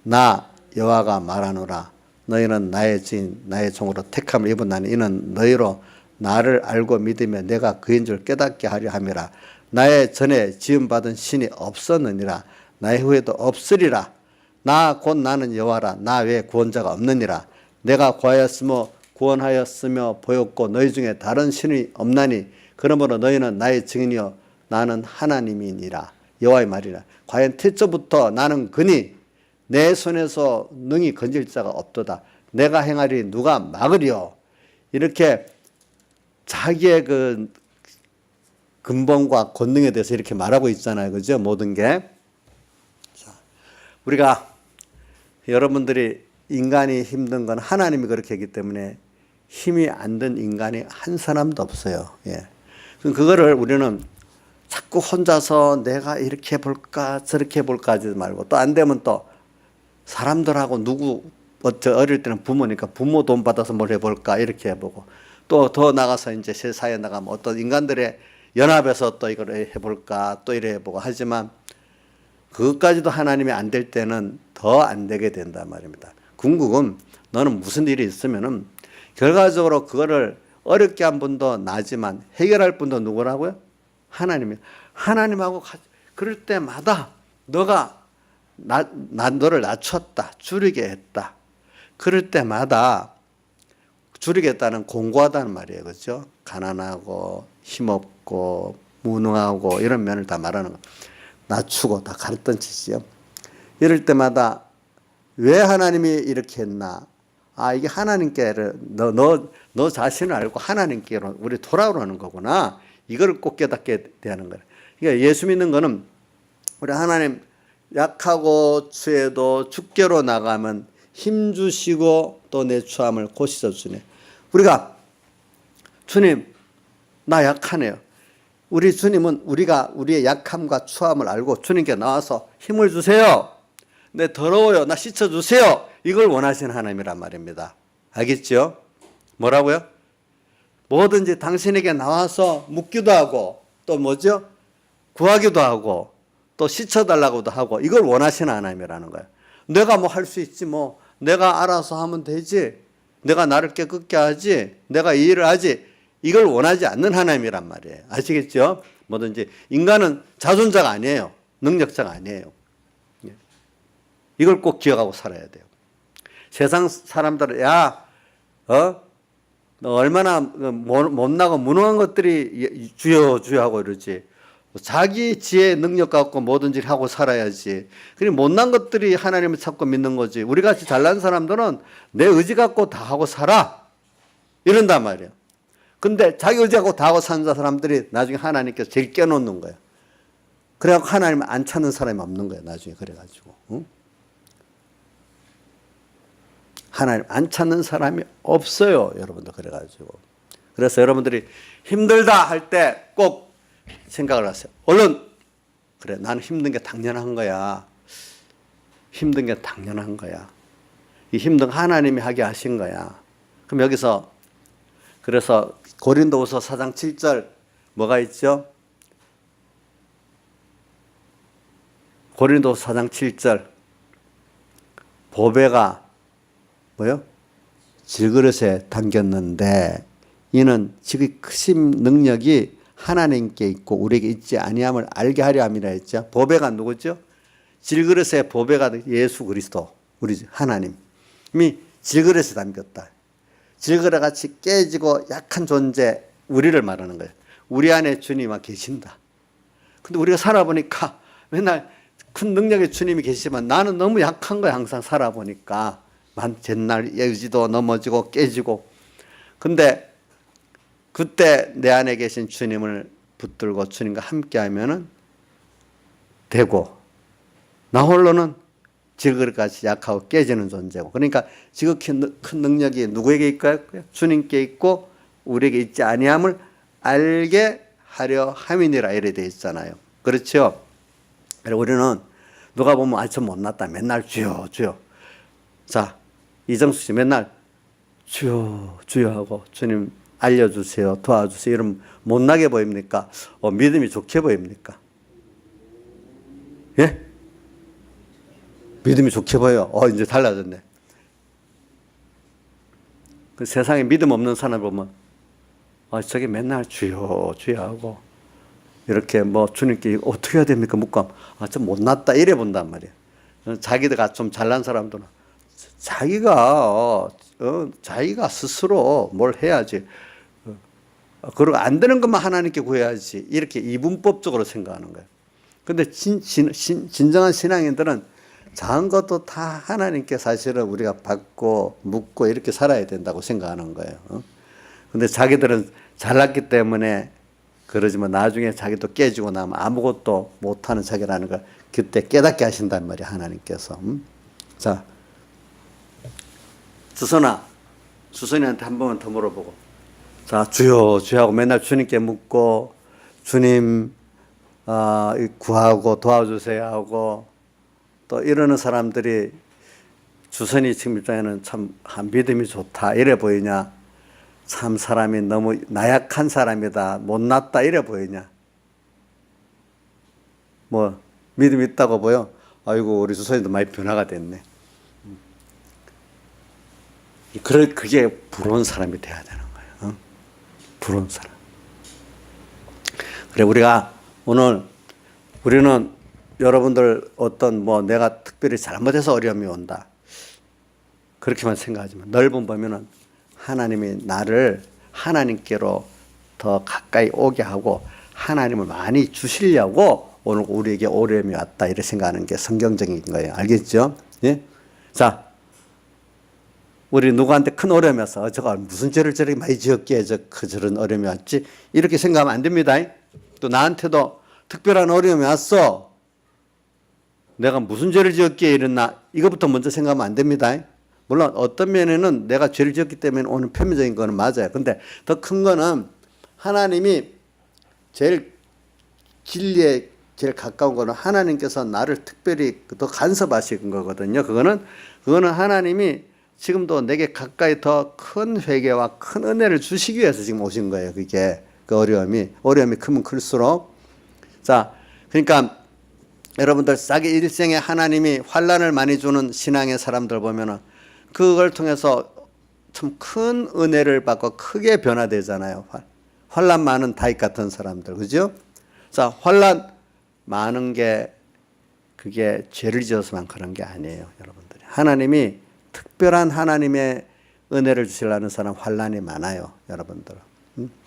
나 여호와가 말하노라. 너희는 나의 지인 나의 종으로 택함을 입은 나니 이는 너희로 나를 알고 믿으며 내가 그인 줄 깨닫게 하려 함이라. 나의 전에 지음받은 신이 없었느니라. 나의 후에도 없으리라. 나 곧 나는 여호와라. 나 외에 구원자가 없느니라. 내가 구원하였으며 보였고 너희 중에 다른 신이 없나니 그러므로 너희는 나의 증인이요 나는 하나님이니라. 여호와의 말이라. 과연 태초부터 나는 그니 내 손에서 능히 건질 자가 없도다. 내가 행하리 누가 막으리요. 이렇게 자기의 그 근본과 권능에 대해서 이렇게 말하고 있잖아요. 그죠? 모든 게. 자, 우리가 여러분들이 인간이 힘든 건 하나님이 그렇게 했기 때문에 힘이 안 든 인간이 한 사람도 없어요. 예. 그거를 우리는 자꾸 혼자서 내가 이렇게 볼까 저렇게 볼까 하지 말고 또 안 되면 또 사람들하고 어릴 때는 부모니까 부모 돈 받아서 뭘 해볼까 이렇게 해보고 또 더 나가서 이제 세상에 나가면 어떤 인간들의 연합해서 또 이걸 해볼까 또 이래 해보고 하지만 그것까지도 하나님이 안 될 때는 더 안 되게 된단 말입니다. 궁극은 너는 무슨 일이 있으면은 결과적으로 그거를 어렵게 한 분도 나지만 해결할 분도 누구라고요? 하나님이요. 하나님하고 그럴 때마다 너가 너를 낮췄다. 줄이게 했다. 그럴 때마다 줄이게 했다는 공고하다는 말이에요. 그렇죠? 가난하고 힘없고 무능하고 이런 면을 다 말하는 거. 낮추고 다 가르쳤던 짓이요. 이럴 때마다 왜 하나님이 이렇게 했나? 아, 이게 하나님께를 너 자신을 알고 하나님께로 우리 돌아오라는 거구나. 이걸 꼭 깨닫게 되는 거예요. 그러니까 예수 믿는 거는 우리 하나님 약하고 추해도 주께로 나가면 힘 주시고 또 내 추함을 고치셔 주네. 우리가 주님 나 약하네요. 우리 주님은 우리가 우리의 약함과 추함을 알고 주님께 나와서 힘을 주세요. 내 더러워요. 나 씻어주세요. 이걸 원하시는 하나님이란 말입니다. 알겠죠? 뭐라고요? 뭐든지 당신에게 나와서 묻기도 하고 또 뭐죠? 구하기도 하고 또 씻어달라고도 하고 이걸 원하시는 하나님이라는 거예요. 내가 뭐 할 수 있지 뭐 내가 알아서 하면 되지 내가 나를 깨끗게 하지 내가 이 일을 하지 이걸 원하지 않는 하나님이란 말이에요. 아시겠죠? 뭐든지 인간은 자존자가 아니에요. 능력자가 아니에요. 이걸 꼭 기억하고 살아야 돼요. 세상 사람들은 너 얼마나 못나고 무능한 것들이 주여 주여 하고 이러지. 자기 지혜 능력 갖고 뭐든지 하고 살아야지. 그냥 못난 것들이 하나님을 찾고 믿는 거지. 우리같이 잘난 사람들은 내 의지 갖고 다 하고 살아. 이런단 말이에요. 근데 자기 의지 갖고 다 하고 사는 사람들이 나중에 하나님께서 제일 깨놓는 거예요. 그래갖고 하나님을 안 찾는 사람이 없는 거예요. 나중에 그래가지고. 응? 하나님 안 찾는 사람이 없어요. 여러분들 그래가지고. 그래서 여러분들이 힘들다 할 때 꼭 생각을 하세요. 얼른 그래 나는 힘든 게 당연한 거야. 힘든 게 당연한 거야. 이 힘든 하나님이 하게 하신 거야. 그럼 여기서 그래서 고린도후서 4장 7절 뭐가 있죠? 고린도후서 4장 7절 보배가 뭐요? 질그릇에 담겼는데 이는 지극히 크신 능력이 하나님께 있고 우리에게 있지 아니함을 알게 하려 함이라 했죠. 보배가 누구죠? 질그릇에 보배가 예수 그리스도 우리 하나님이 질그릇에 담겼다. 질그릇같이 깨지고 약한 존재 우리를 말하는 거예요. 우리 안에 주님이 계신다. 근데 우리가 살아보니까 맨날 큰 능력의 주님이 계시지만 나는 너무 약한 거야. 항상 살아보니까 옛날 의지도 넘어지고 깨지고. 근데 그때 내 안에 계신 주님을 붙들고 주님과 함께 하면은 되고 나 홀로는 질그릇같이 약하고 깨지는 존재고. 그러니까 지극히 큰 능력이 누구에게 있을까요? 주님께 있고 우리에게 있지 아니함을 알게 하려 함이니라 이래 되어 있잖아요. 그렇죠? 그리고 우리는 누가 보면 저 못났다. 맨날 주여 주여. 자, 이정수 씨 맨날 주여 주여 하고 주님 알려주세요, 도와주세요 이러면 못나게 보입니까? 믿음이 좋게 보입니까? 예? 믿음이 좋게 보여. 이제 달라졌네. 그 세상에 믿음 없는 사람 보면 저게 맨날 주여 주여 하고 이렇게 뭐 주님께 어떻게 해야 됩니까? 묻고 좀 못났다 이래 본단 말이에요. 자기가 좀 잘난 사람들은 자기가 스스로 뭘 해야지. 그리고 안 되는 것만 하나님께 구해야지. 이렇게 이분법적으로 생각하는 거예요. 근데 진정한 신앙인들은 작은 것도 다 하나님께 사실은 우리가 받고 묻고 이렇게 살아야 된다고 생각하는 거예요. 근데 자기들은 잘났기 때문에 그러지만 나중에 자기도 깨지고 나면 아무것도 못하는 자기라는 걸 그때 깨닫게 하신단 말이에요, 하나님께서. 자, 주선이한테 한 번만 더 물어보고. 자, 주여, 주여 하고 맨날 주님께 묻고, 주님, 구하고 도와주세요 하고, 또 이러는 사람들이 주선이 지금 입장에는 참 믿음이 좋다, 이래 보이냐? 참 사람이 너무 나약한 사람이다, 못났다, 이래 보이냐? 뭐, 믿음이 있다고 보여? 아이고, 우리 주선이도 많이 변화가 됐네. 그게 부러운 사람이 돼야 되는 거예요. 부러운 사람. 그래, 우리는 여러분들 어떤 내가 특별히 잘못해서 어려움이 온다. 그렇게만 생각하지만 넓은 보면은 하나님이 나를 하나님께로 더 가까이 오게 하고 하나님을 많이 주시려고 오늘 우리에게 어려움이 왔다. 이렇게 생각하는 게 성경적인 거예요. 알겠죠? 예? 자, 우리 누구한테 큰 어려움이 와서 저가 무슨 죄를 저렇게 많이 지었기에 저런 어려움이 왔지? 이렇게 생각하면 안 됩니다. 또 나한테도 특별한 어려움이 왔어. 내가 무슨 죄를 지었기에 이랬나? 이것부터 먼저 생각하면 안 됩니다. 물론 어떤 면에는 내가 죄를 지었기 때문에 오는 표면적인 거는 맞아요. 근데 더 큰 거는 하나님이 제일 진리에 제일 가까운 거는 하나님께서 나를 특별히 더 간섭하신 거거든요. 그거는 하나님이 지금도 내게 가까이 더 큰 회개와 큰 은혜를 주시기 위해서 지금 오신 거예요. 그게 그 어려움이 크면 클수록. 자, 그러니까 여러분들 자기 일생에 하나님이 환난을 많이 주는 신앙의 사람들 보면은 그걸 통해서 참 큰 은혜를 받고 크게 변화되잖아요. 환난 많은 다윗 같은 사람들, 그죠? 자, 환난 많은 게 그게 죄를 지어서만 그런 게 아니에요, 여러분들이. 하나님이 특별한 하나님의 은혜를 주시려는 사람 환난이 많아요, 여러분들.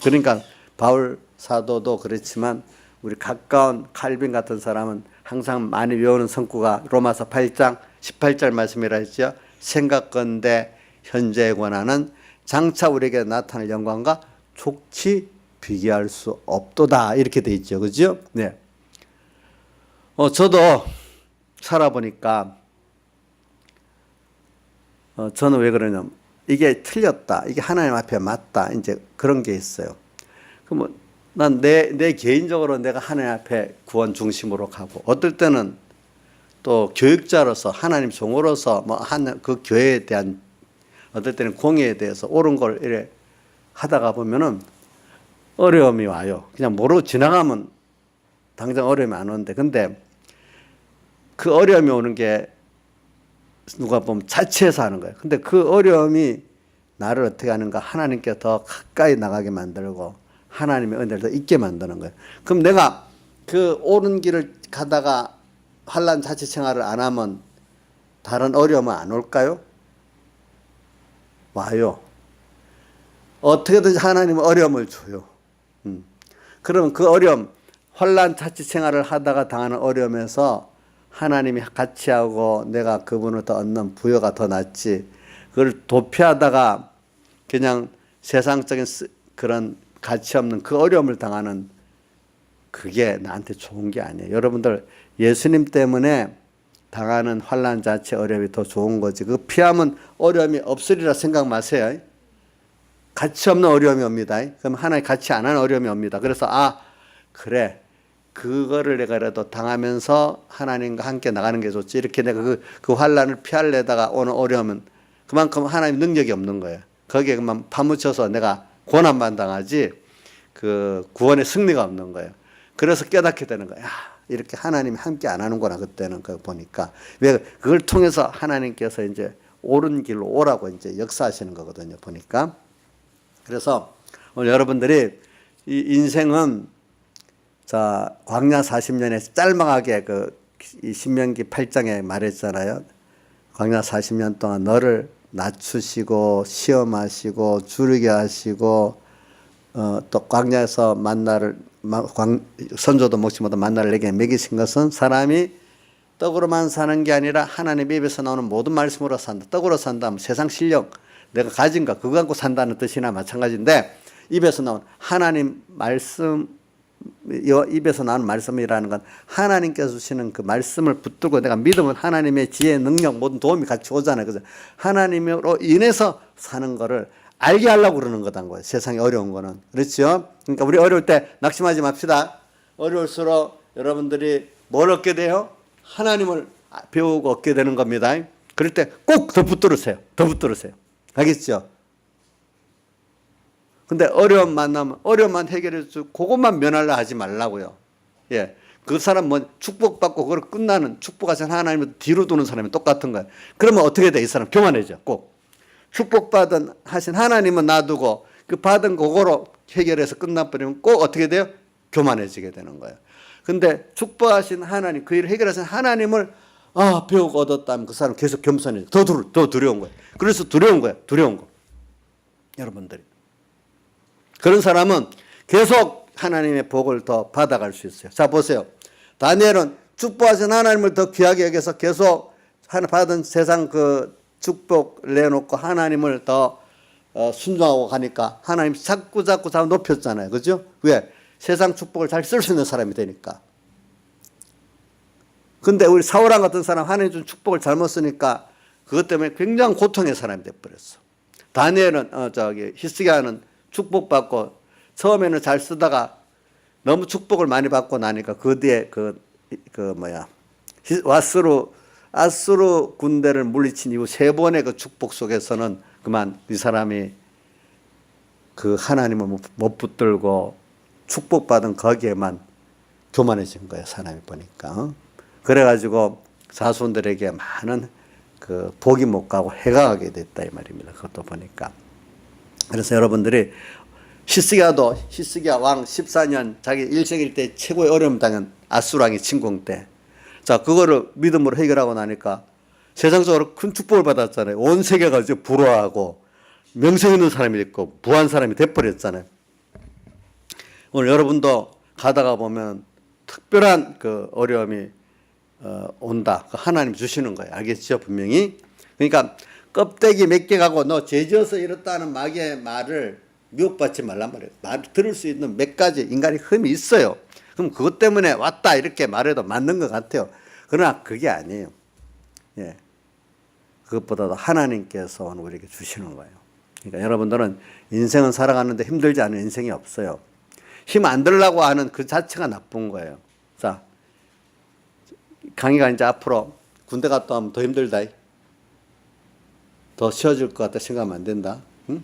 그러니까 바울 사도도 그렇지만 우리 가까운 칼빈 같은 사람은 항상 많이 외우는 성구가 로마서 8장 18절 말씀이라 했죠. 생각건대 현재의 권한은 장차 우리에게 나타날 영광과 족치 비교할 수 없도다. 이렇게 돼 있죠. 그죠? 네. 저도 살아보니까 저는 왜 그러냐면 이게 틀렸다. 이게 하나님 앞에 맞다. 이제 그런 게 있어요. 그러면 난 내 개인적으로 내가 하나님 앞에 구원 중심으로 가고 어떨 때는 또 교육자로서 하나님 종으로서 그 교회에 대한 어떨 때는 공예에 대해서 옳은 걸 이래 하다가 보면은 어려움이 와요. 그냥 모르고 지나가면 당장 어려움이 안 오는데 근데 그 어려움이 오는 게 누가 보면 자체해서 하는 거예요. 근데 그 어려움이 나를 어떻게 하는가? 하나님께 더 가까이 나가게 만들고 하나님의 은혜를 더 있게 만드는 거예요. 그럼 내가 그 옳은 길을 가다가 환난 자체 생활을 안 하면 다른 어려움은 안 올까요? 와요. 어떻게든지 하나님은 어려움을 줘요. 그러면 그 어려움, 환난 자체 생활을 하다가 당하는 어려움에서 하나님이 같이 하고 내가 그분을 더 얻는 부여가 더 낫지. 그걸 도피하다가 그냥 세상적인 그런 가치 없는 그 어려움을 당하는 그게 나한테 좋은 게 아니에요. 여러분들 예수님 때문에 당하는 환난 자체 어려움이 더 좋은 거지. 그 피하면 어려움이 없으리라 생각 마세요. 가치 없는 어려움이 옵니다. 그럼 하나님 같이 안 하는 어려움이 옵니다. 그래서 그래 그거를 내가 그래도 당하면서 하나님과 함께 나가는 게 좋지. 이렇게 내가 그 환란을 피하려다가 오는 어려움은 그만큼 하나님 능력이 없는 거예요. 거기에 그만 파묻혀서 내가 고난만 당하지 그 구원의 승리가 없는 거예요. 그래서 깨닫게 되는 거예요. 이렇게 하나님이 함께 안 하는구나. 그때는 그 보니까 왜 그걸 통해서 하나님께서 이제 옳은 길로 오라고 이제 역사하시는 거거든요. 보니까. 그래서 오늘 여러분들이 이 인생은 자 광야 40년에 짤막하게 이 신명기 8장에 말했잖아요. 광야 40년 동안 너를 낮추시고 시험하시고 줄이게 하시고 또 광야에서 만나를 선조도 먹지 못한 만나를 내게 먹이신 것은 사람이 떡으로만 사는 게 아니라 하나님 입에서 나오는 모든 말씀으로 산다. 떡으로 산다면 세상 실력 내가 가진 거 그거 갖고 산다는 뜻이나 마찬가지인데 입에서 나온 하나님 말씀 입에서 나오는 말씀이라는 건 하나님께서 주시는 그 말씀을 붙들고 내가 믿으면 하나님의 지혜 능력 모든 도움이 같이 오잖아요. 그죠? 하나님으로 인해서 사는 거를 알게 하려고 그러는 거단 거예요. 세상에 어려운 거는. 그렇죠? 그러니까 우리 어려울 때 낙심하지 맙시다. 어려울수록 여러분들이 뭘 얻게 돼요? 하나님을 배우고 얻게 되는 겁니다. 그럴 때 꼭 더 붙들으세요. 더 붙들으세요. 알겠죠? 근데 어려움 만나면 어려움만 해결해 주고 그것만 면하려 하지 말라고요. 예. 그 사람 뭐 축복받고 그걸 끝나는 축복하신 하나님을 뒤로 두는 사람이 똑같은 거예요. 그러면 어떻게 돼? 이 사람 교만해져. 꼭. 축복받은 하신 하나님은 놔두고 그 받은 그거로 해결해서 끝나버리면 꼭 어떻게 돼요? 교만해지게 되는 거예요. 근데 축복하신 하나님, 그 일을 해결하신 하나님을 배우고 얻었다면 그 사람 계속 겸손해져. 더 두려운 거예요. 그래서 두려운 거예요. 두려운 거. 여러분들이. 그런 사람은 계속 하나님의 복을 더 받아갈 수 있어요. 자, 보세요. 다니엘은 축복하신 하나님을 더 귀하게 여겨서 계속 받은 세상 그 축복 내놓고 하나님을 더 순종하고 가니까 하나님 자꾸 높였잖아요. 그죠? 왜? 세상 축복을 잘 쓸 수 있는 사람이 되니까. 근데 우리 사울왕 같은 사람 하나님 준 축복을 잘못 쓰니까 그것 때문에 굉장히 고통의 사람이 돼버렸어. 다니엘은 히스기야는 축복받고 처음에는 잘 쓰다가 너무 축복을 많이 받고 나니까 그 뒤에 아수르 군대를 물리친 이후 3번의 그 축복 속에서는 그만 이 사람이 그 하나님을 못 붙들고 축복받은 거기에만 교만해진 거예요. 사람이 보니까. 그래가지고 자손들에게 많은 그 복이 못 가고 해가 가게 됐다 이 말입니다. 그것도 보니까. 그래서 여러분들이 히스기야 왕 14년 자기 일생일 때 최고의 어려움 당한 아수르 왕의 침공 때 자 그거를 믿음으로 해결하고 나니까 세상적으로 큰 축복을 받았잖아요. 온 세계가 이제 부러워하고 명성 있는 사람이 됐고 부한 사람이 돼버렸잖아요. 오늘 여러분도 가다가 보면 특별한 그 어려움이 온다. 하나님 주시는 거예요. 알겠죠? 분명히. 그러니까 껍데기 몇 개 가고 너 죄지어서 이렇다는 마귀의 말을 미혹받지 말란 말이에요. 말 들을 수 있는 몇 가지 인간의 흠이 있어요. 그럼 그것 때문에 왔다 이렇게 말해도 맞는 것 같아요. 그러나 그게 아니에요. 예. 그것보다도 하나님께서 우리에게 주시는 거예요. 그러니까 여러분들은 인생은 살아가는데 힘들지 않은 인생이 없어요. 힘 안 들려고 하는 그 자체가 나쁜 거예요. 자, 강의가 이제 앞으로 군대 갔다 오면 더 힘들다. 더 쉬워질 것 같다 생각하면 안 된다. 응?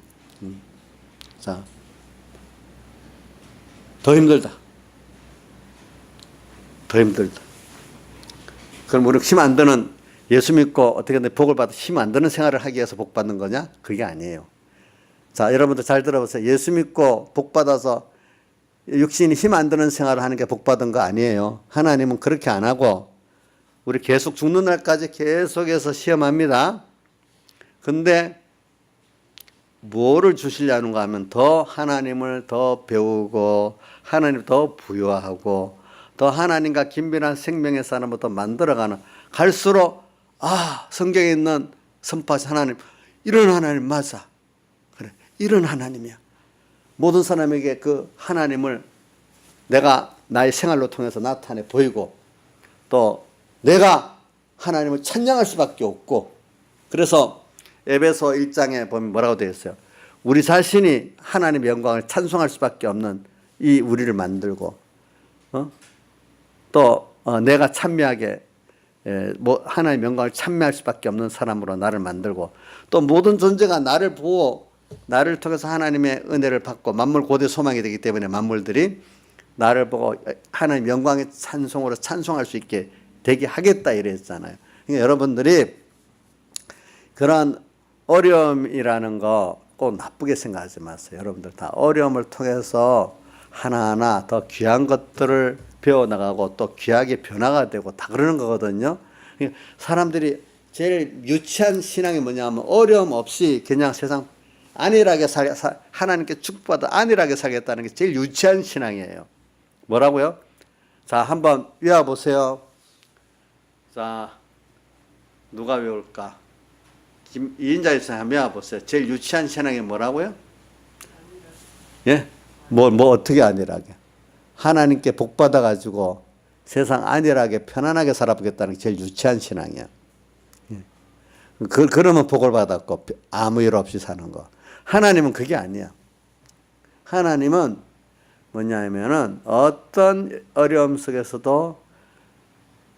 자, 더 힘들다. 더 힘들다. 그럼 우리 힘 안 드는 예수 믿고 어떻게든 복을 받아 힘 안 드는 생활을 하기 위해서 복 받는 거냐? 그게 아니에요. 자, 여러분들 잘 들어보세요. 예수 믿고 복 받아서 육신이 힘 안 드는 생활을 하는 게 복 받은 거 아니에요. 하나님은 그렇게 안 하고 우리 계속 죽는 날까지 계속해서 시험합니다. 근데 뭐를 주시려는가 하면 더 하나님을 더 배우고 하나님을 더 부여하고 더 하나님과 긴밀한 생명의 사람을 더 만들어가는 갈수록 성경에 있는 선포하신 하나님 이런 하나님 맞아. 그래 이런 하나님이야. 모든 사람에게 그 하나님을 내가 나의 생활로 통해서 나타내 보이고 또 내가 하나님을 찬양할 수밖에 없고 그래서 에베소 1장에 보면 뭐라고 되어 있어요? 우리 자신이 하나님의 영광을 찬송할 수밖에 없는 이 우리를 만들고 또 내가 찬미하게 뭐 하나님의 영광을 찬미할 수밖에 없는 사람으로 나를 만들고 또 모든 존재가 나를 보고 나를 통해서 하나님의 은혜를 받고 만물 고대 소망이 되기 때문에 만물들이 나를 보고 하나님 영광의 찬송으로 찬송할 수 있게 되게 하겠다 이랬잖아요. 그러니까 여러분들이 그런 어려움이라는 거 꼭 나쁘게 생각하지 마세요. 여러분들 다 어려움을 통해서 하나하나 더 귀한 것들을 배워나가고 또 귀하게 변화가 되고 다 그러는 거거든요. 사람들이 제일 유치한 신앙이 뭐냐면 어려움 없이 그냥 세상 안일하게 하나님께 축복받아 안일하게 살겠다는 게 제일 유치한 신앙이에요. 뭐라고요? 자, 한번 외워보세요. 자, 누가 외울까? 이인자 일생 한번 외워보세요. 제일 유치한 신앙이 뭐라고요? 예? 뭐 어떻게 안일하게? 하나님께 복 받아가지고 세상 안일하게 편안하게 살아보겠다는 게 제일 유치한 신앙이야. 예. 그러면 복을 받았고 아무 일 없이 사는 거. 하나님은 그게 아니야. 하나님은 뭐냐면은 어떤 어려움 속에서도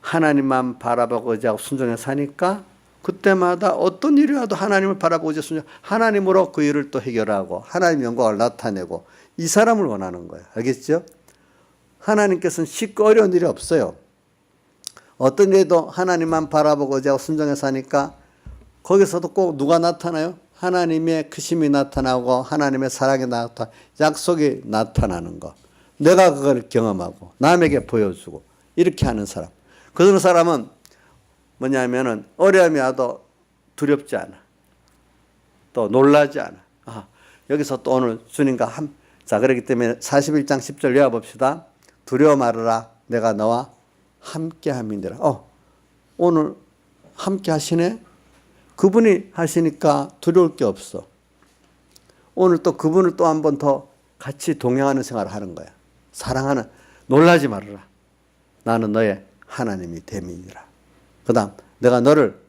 하나님만 바라보고 의지하고 순종해 사니까 그때마다 어떤 일이 와도 하나님을 바라보고 이제 순종, 하나님으로 그 일을 또 해결하고 하나님 영광을 나타내고 이 사람을 원하는 거예요. 알겠죠? 하나님께서는 쉽고 어려운 일이 없어요. 어떤 일도 하나님만 바라보고 의지하고 순종해 사니까 거기서도 꼭 누가 나타나요? 하나님의 크심이 나타나고 하나님의 사랑이 나타나고 약속이 나타나는 거. 내가 그걸 경험하고 남에게 보여주고 이렇게 하는 사람. 그런 사람은 뭐냐면은 어려움이 와도 두렵지 않아. 또 놀라지 않아. 여기서 또 오늘 주님과 자, 그렇기 때문에 41장 10절 외워봅시다. 두려워 말아라. 내가 너와 함께 함이니라. 오늘 함께 하시네? 그분이 하시니까 두려울 게 없어. 오늘 또 그분을 또 한 번 더 같이 동행하는 생활을 하는 거야. 사랑하는, 놀라지 말아라. 나는 너의 하나님이 됨이니라. 그 다음, 내가 너를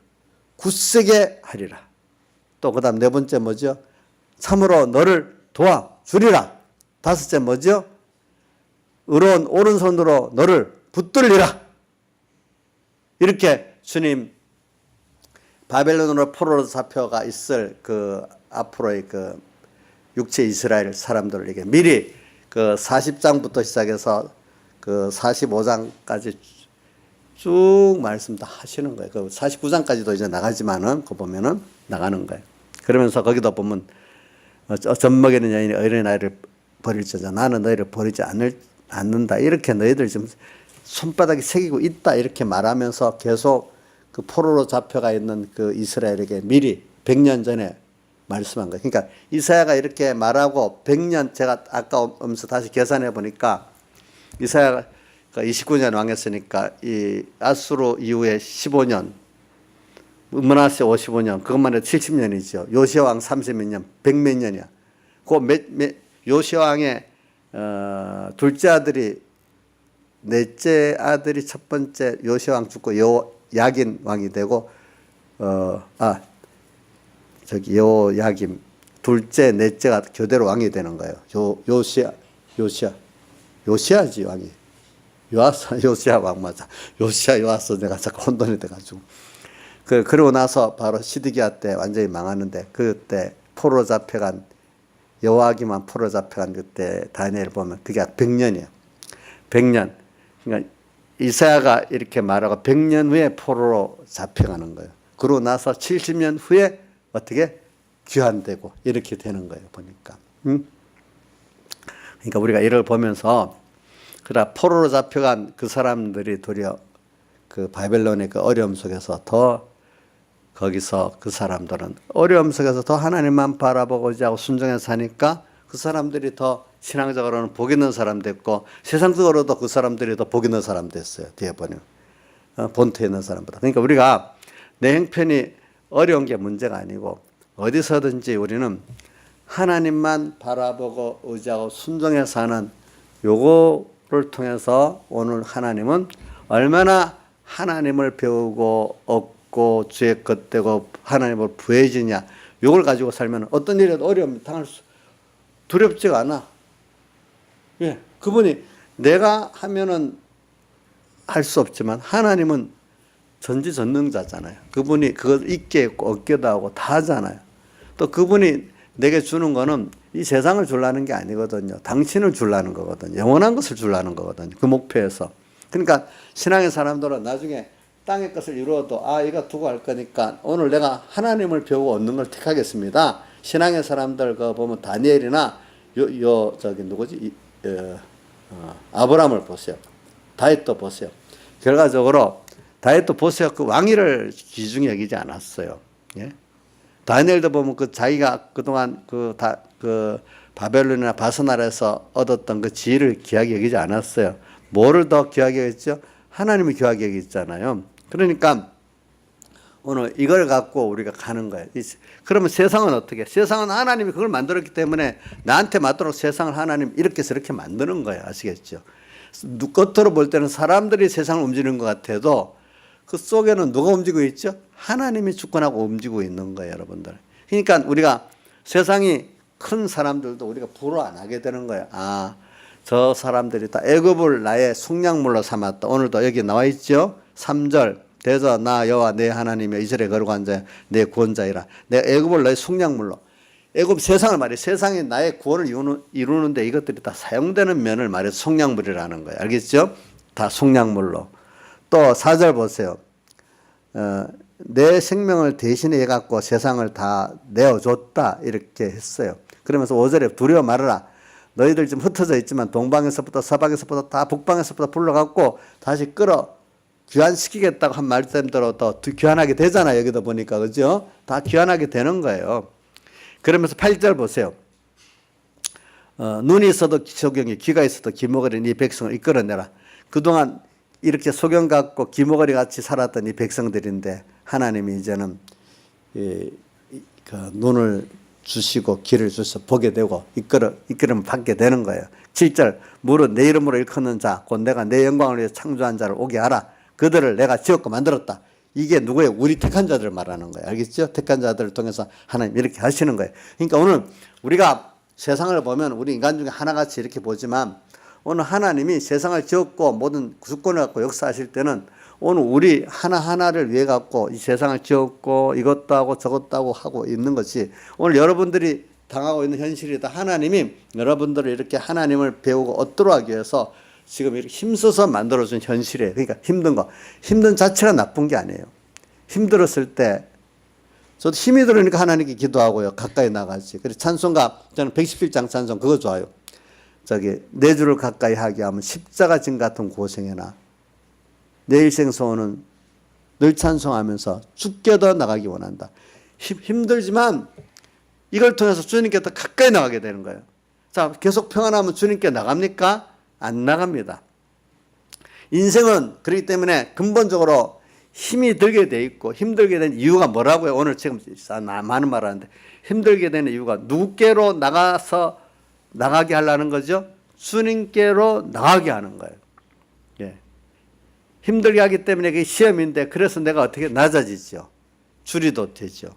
굳세게 하리라. 또 그 다음 네 번째 뭐죠? 참으로 너를 도와주리라. 다섯째 뭐죠? 의로운 오른손으로 너를 붙들리라. 이렇게 주님 바벨론으로 포로로 잡혀가 있을 그 앞으로의 그 육체 이스라엘 사람들에게 미리 그 40장부터 시작해서 그 45장까지 쭉 말씀 다 하시는 거예요. 그 49장까지도 이제 나가지만은 그 보면은 나가는 거예요. 그러면서 거기도 보면 젖먹이는 여인이 어린아이를 버릴지어다 나는 너희를 버리지 않는다. 이렇게 너희들 지금 손바닥이 새기고 있다. 이렇게 말하면서 계속 그 포로로 잡혀가 있는 그 이스라엘에게 미리 100년 전에 말씀한 거예요. 그러니까 이사야가 이렇게 말하고 100년 제가 아까 오면서 다시 계산해 보니까 이사야가 29년 왕했으니까 이 아수르 이후에 15년, 므낫세 55년, 그것만 해도 70년이죠. 요시야 왕 30몇 년, 100몇 년이야. 그 요시야 왕의 둘째 아들이 넷째 아들이 첫 번째 요시야 왕 죽고 야긴 왕이 되고 요야김 둘째 넷째가 교대로 왕이 되는 거예요. 요시야지 왕이. 요시야 왕 맞아. 요시야 요아서 내가 자꾸 혼돈이 돼가지고. 그러고 나서 바로 시드기야 때 완전히 망하는데 그때 포로 잡혀간 여호와김만 포로 잡혀간 그때 다니엘 보면 그게 100년이에요. 100년. 그러니까 이사야가 이렇게 말하고 100년 후에 포로로 잡혀가는 거예요. 그러고 나서 70년 후에 어떻게 귀환되고 이렇게 되는 거예요. 보니까. 그러니까 우리가 이를 보면서 그러나 포로로 잡혀간 그 사람들이 도리어 그 바벨론의 그 어려움 속에서 더 거기서 그 사람들은 어려움 속에서 더 하나님만 바라보고자 하고 순종해서 사니까 그 사람들이 더 신앙적으로는 복 있는 사람 됐고 세상적으로도 그 사람들이 더 복 있는 사람 됐어요. 뒤에 보면 본토에 있는 사람보다. 그러니까 우리가 내 형편이 어려운 게 문제가 아니고 어디서든지 우리는 하나님만 바라보고 의지하고 순종해서 사는 요거를 통해서 오늘 하나님은 얼마나 하나님을 배우고 얻고 주의 것 되고 하나님을 부해지냐 요걸 가지고 살면 어떤 일에도 어려움을 당할 수 두렵지가 않아. 예, 그분이 내가 하면은 할 수 없지만 하나님은 전지전능자잖아요. 그분이 그걸 잊게 했고 얻게도 하고 다 하잖아요. 또 그분이 내게 주는 거는 이 세상을 주려는 게 아니거든요. 당신을 주려는 거거든요. 영원한 것을 주려는 거거든요. 그 목표에서. 그러니까 신앙의 사람들은 나중에 땅의 것을 이루어도 이거 두고 할 거니까 오늘 내가 하나님을 배우고 얻는 걸 택하겠습니다. 신앙의 사람들 그 보면 다니엘이나 저기 누구지? 아브라함을 보세요. 다윗도 보세요. 결과적으로 다윗도 보세요. 그 왕위를 귀중히 여기지 않았어요. 예? 다니엘도 보면 그 자기가 그동안 그 바벨론이나 바스나라에서 얻었던 그 지혜를 귀하게 여기지 않았어요. 뭐를 더 귀하게 여겼죠? 하나님을 귀하게 여겼잖아요. 그러니까 오늘 이걸 갖고 우리가 가는 거예요. 그러면 세상은 어떻게? 세상은 하나님이 그걸 만들었기 때문에 나한테 맞도록 세상을 하나님 이렇게 해서 이렇게 만드는 거예요. 아시겠죠? 겉으로 볼 때는 사람들이 세상을 움직이는 것 같아도 그 속에는 누가 움직이고 있죠? 하나님이 주권하고 움직이고 있는 거예요, 여러분들. 그러니까 우리가 세상이 큰 사람들도 우리가 부러워 안 하게 되는 거예요. 저 사람들이 다 애굽을 나의 속량물로 삼았다. 오늘도 여기 나와 있죠? 3절. 대저 나 여호와 내 하나님이여 이스라엘에 거룩한 자야 내 구원자이라. 내가 애굽을 너의 속량물로. 애굽 세상을 말해. 세상이 나의 구원을 이루는데 이것들이 다 사용되는 면을 말해서 속량물이라는 거예요. 알겠죠? 다 속량물로. 또 4절 보세요. 내 생명을 대신해 갖고 세상을 다 내어줬다 이렇게 했어요. 그러면서 5절에 두려워 말아라. 너희들 지금 흩어져 있지만 동방에서부터 서방에서부터 다 북방에서부터 불러갖고 다시 귀환시키겠다고 한 말씀대로 또 귀환하게 되잖아요. 여기도 보니까 그죠? 다 귀환하게 되는 거예요. 그러면서 8절 보세요. 눈이 있어도 소경이 귀가 있어도 기목을이 네 백성을 이끌어내라. 그동안 이렇게 소경 같고 기목걸이 같이 살았던 이 백성들인데 하나님이 이제는 그 눈을 주시고 귀를 주셔서 보게 되고 이끌음 받게 되는 거예요. 7절 무릇 내 이름으로 일컫는 자 곧 내가 내 영광을 위해 창조한 자를 오게 하라. 그들을 내가 지었고 만들었다. 이게 누구예요? 우리 택한 자들을 말하는 거예요. 알겠죠? 택한 자들을 통해서 하나님 이렇게 하시는 거예요. 그러니까 오늘 우리가 세상을 보면 우리 인간 중에 하나같이 이렇게 보지만 오늘 하나님이 세상을 지었고 모든 주권을 갖고 역사하실 때는 오늘 우리 하나하나를 위해 갖고 이 세상을 지었고 이것도 하고 저것도 하고 있는 것이 오늘 여러분들이 당하고 있는 현실이다. 하나님이 여러분들을 이렇게 하나님을 배우고 얻도록 하기 위해서 지금 이렇게 힘써서 만들어준 현실이에요. 그러니까 힘든 자체가 나쁜 게 아니에요. 힘들었을 때 저도 힘이 들으니까 하나님께 기도하고요. 가까이 나가지. 그래서 찬송가 저는 111장 찬송 그거 좋아요. 내 주를 가까이 하게 하면 십자가 진 같은 고생이나 내 일생 소원은 늘 찬송하면서 죽게도 나가기 원한다. 힘들지만 이걸 통해서 주님께 더 가까이 나가게 되는 거예요. 자, 계속 평안하면 주님께 나갑니까? 안 나갑니다. 인생은 그렇기 때문에 근본적으로 힘이 들게 돼 있고 힘들게 된 이유가 뭐라고요? 오늘 지금 많은 말 하는데 힘들게 되는 이유가 누구께로 나가게 하려는 거죠? 주님께로 나가게 하는 거예요. 예. 힘들게 하기 때문에 그게 시험인데 그래서 내가 어떻게 낮아지죠? 줄이도 되죠.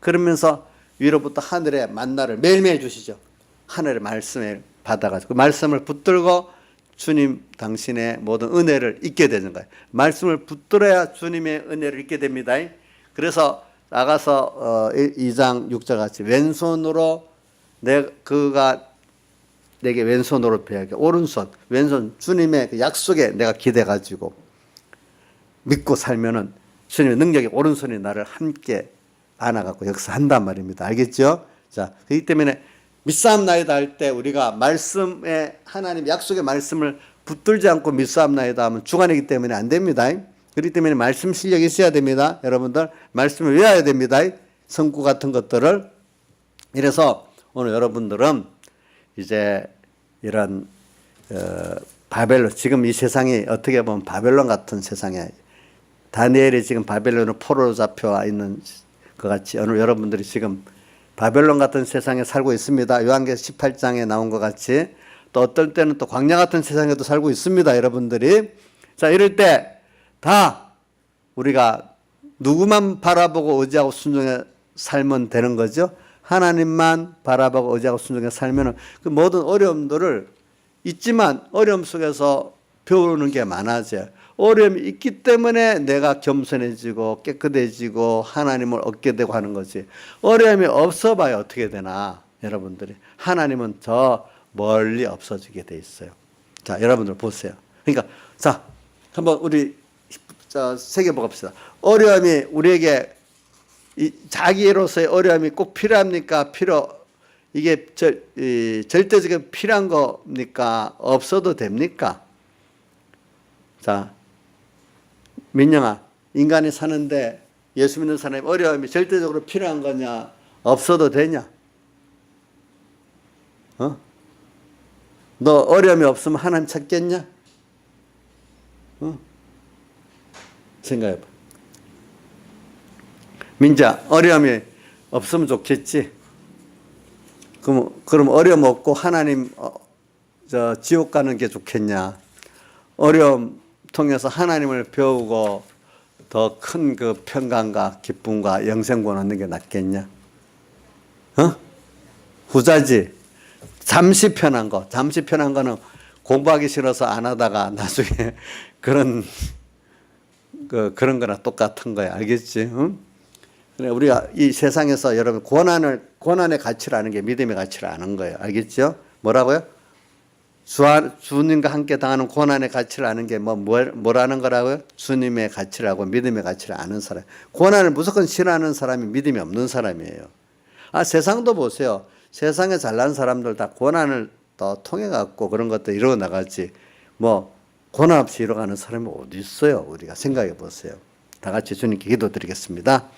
그러면서 위로부터 하늘의 만나를 매일매일 주시죠. 하늘의 말씀을 받아가지고 그 말씀을 붙들고 주님 당신의 모든 은혜를 잊게 되는 거예요. 말씀을 붙들어야 주님의 은혜를 잊게 됩니다. 그래서 나가서 2장 6절 같이 왼손으로 그가 내게 왼손으로 배하게 오른손 왼손 주님의 그 약속에 내가 기대가지고 믿고 살면은 주님의 능력이 오른손이 나를 함께 안아갖고 역사한단 말입니다. 알겠죠? 자, 그렇기 때문에 믿사옵나이다 할 때 우리가 말씀에 하나님 약속의 말씀을 붙들지 않고 믿사옵나이다 하면 주관이기 때문에 안 됩니다. 그렇기 때문에 말씀 실력이 있어야 됩니다. 여러분들 말씀을 외워야 됩니다. 성구 같은 것들을. 이래서 오늘 여러분들은 이제 이런 바벨론 지금 이 세상이 어떻게 보면 바벨론 같은 세상에 다니엘이 지금 바벨론으로 포로로 잡혀와 있는 것 같이 오늘 여러분들이 지금 바벨론 같은 세상에 살고 있습니다. 요한계시록 18장에 나온 것 같이 또 어떨 때는 또 광야 같은 세상에도 살고 있습니다. 여러분들이. 자, 이럴 때 다 우리가 누구만 바라보고 의지하고 순종해 살면 되는 거죠. 하나님만 바라보고 의지하고 순종해 살면 그 모든 어려움들을 있지만 어려움 속에서 배우는 게 많아져요. 어려움이 있기 때문에 내가 겸손해지고 깨끗해지고 하나님을 얻게 되고 하는 거지. 어려움이 없어 봐야 어떻게 되나, 여러분들이. 하나님은 저 멀리 없어지게 돼 있어요. 자, 여러분들 보세요. 그러니까, 자, 한번 우리 새겨봅시다. 어려움이 우리에게 자기로서의 어려움이 꼭 필요합니까? 이게 절대적인 필요한 겁니까? 없어도 됩니까? 자, 민영아, 인간이 사는데 예수 믿는 사람이 어려움이 절대적으로 필요한 거냐? 없어도 되냐? 너 어려움이 없으면 하나님 찾겠냐? 생각해봐. 민자, 어려움이 없으면 좋겠지? 그럼 어려움 없고 하나님 지옥 가는 게 좋겠냐? 어려움 통해서 하나님을 배우고 더 큰 그 평강과 기쁨과 영생권 얻는 게 낫겠냐? 후자지. 잠시 편한 거는 공부하기 싫어서 안 하다가 나중에 그런 거나 똑같은 거야. 알겠지? 응? 그래, 우리가 이 세상에서 여러분 고난의 가치를 아는 게 믿음의 가치를 아는 거예요. 알겠죠? 뭐라고요? 주님과 함께 당하는 고난의 가치를 아는 게 뭐라는 거라고요? 주님의 가치를 하고 믿음의 가치를 아는 사람. 고난을 무조건 싫어하는 사람이 믿음이 없는 사람이에요. 세상도 보세요. 세상에 잘난 사람들 다 고난을 더 통해 갖고 그런 것도 이루어 나가지. 고난 없이 이루어가는 사람이 어디 있어요? 우리가 생각해 보세요. 다 같이 주님께 기도드리겠습니다.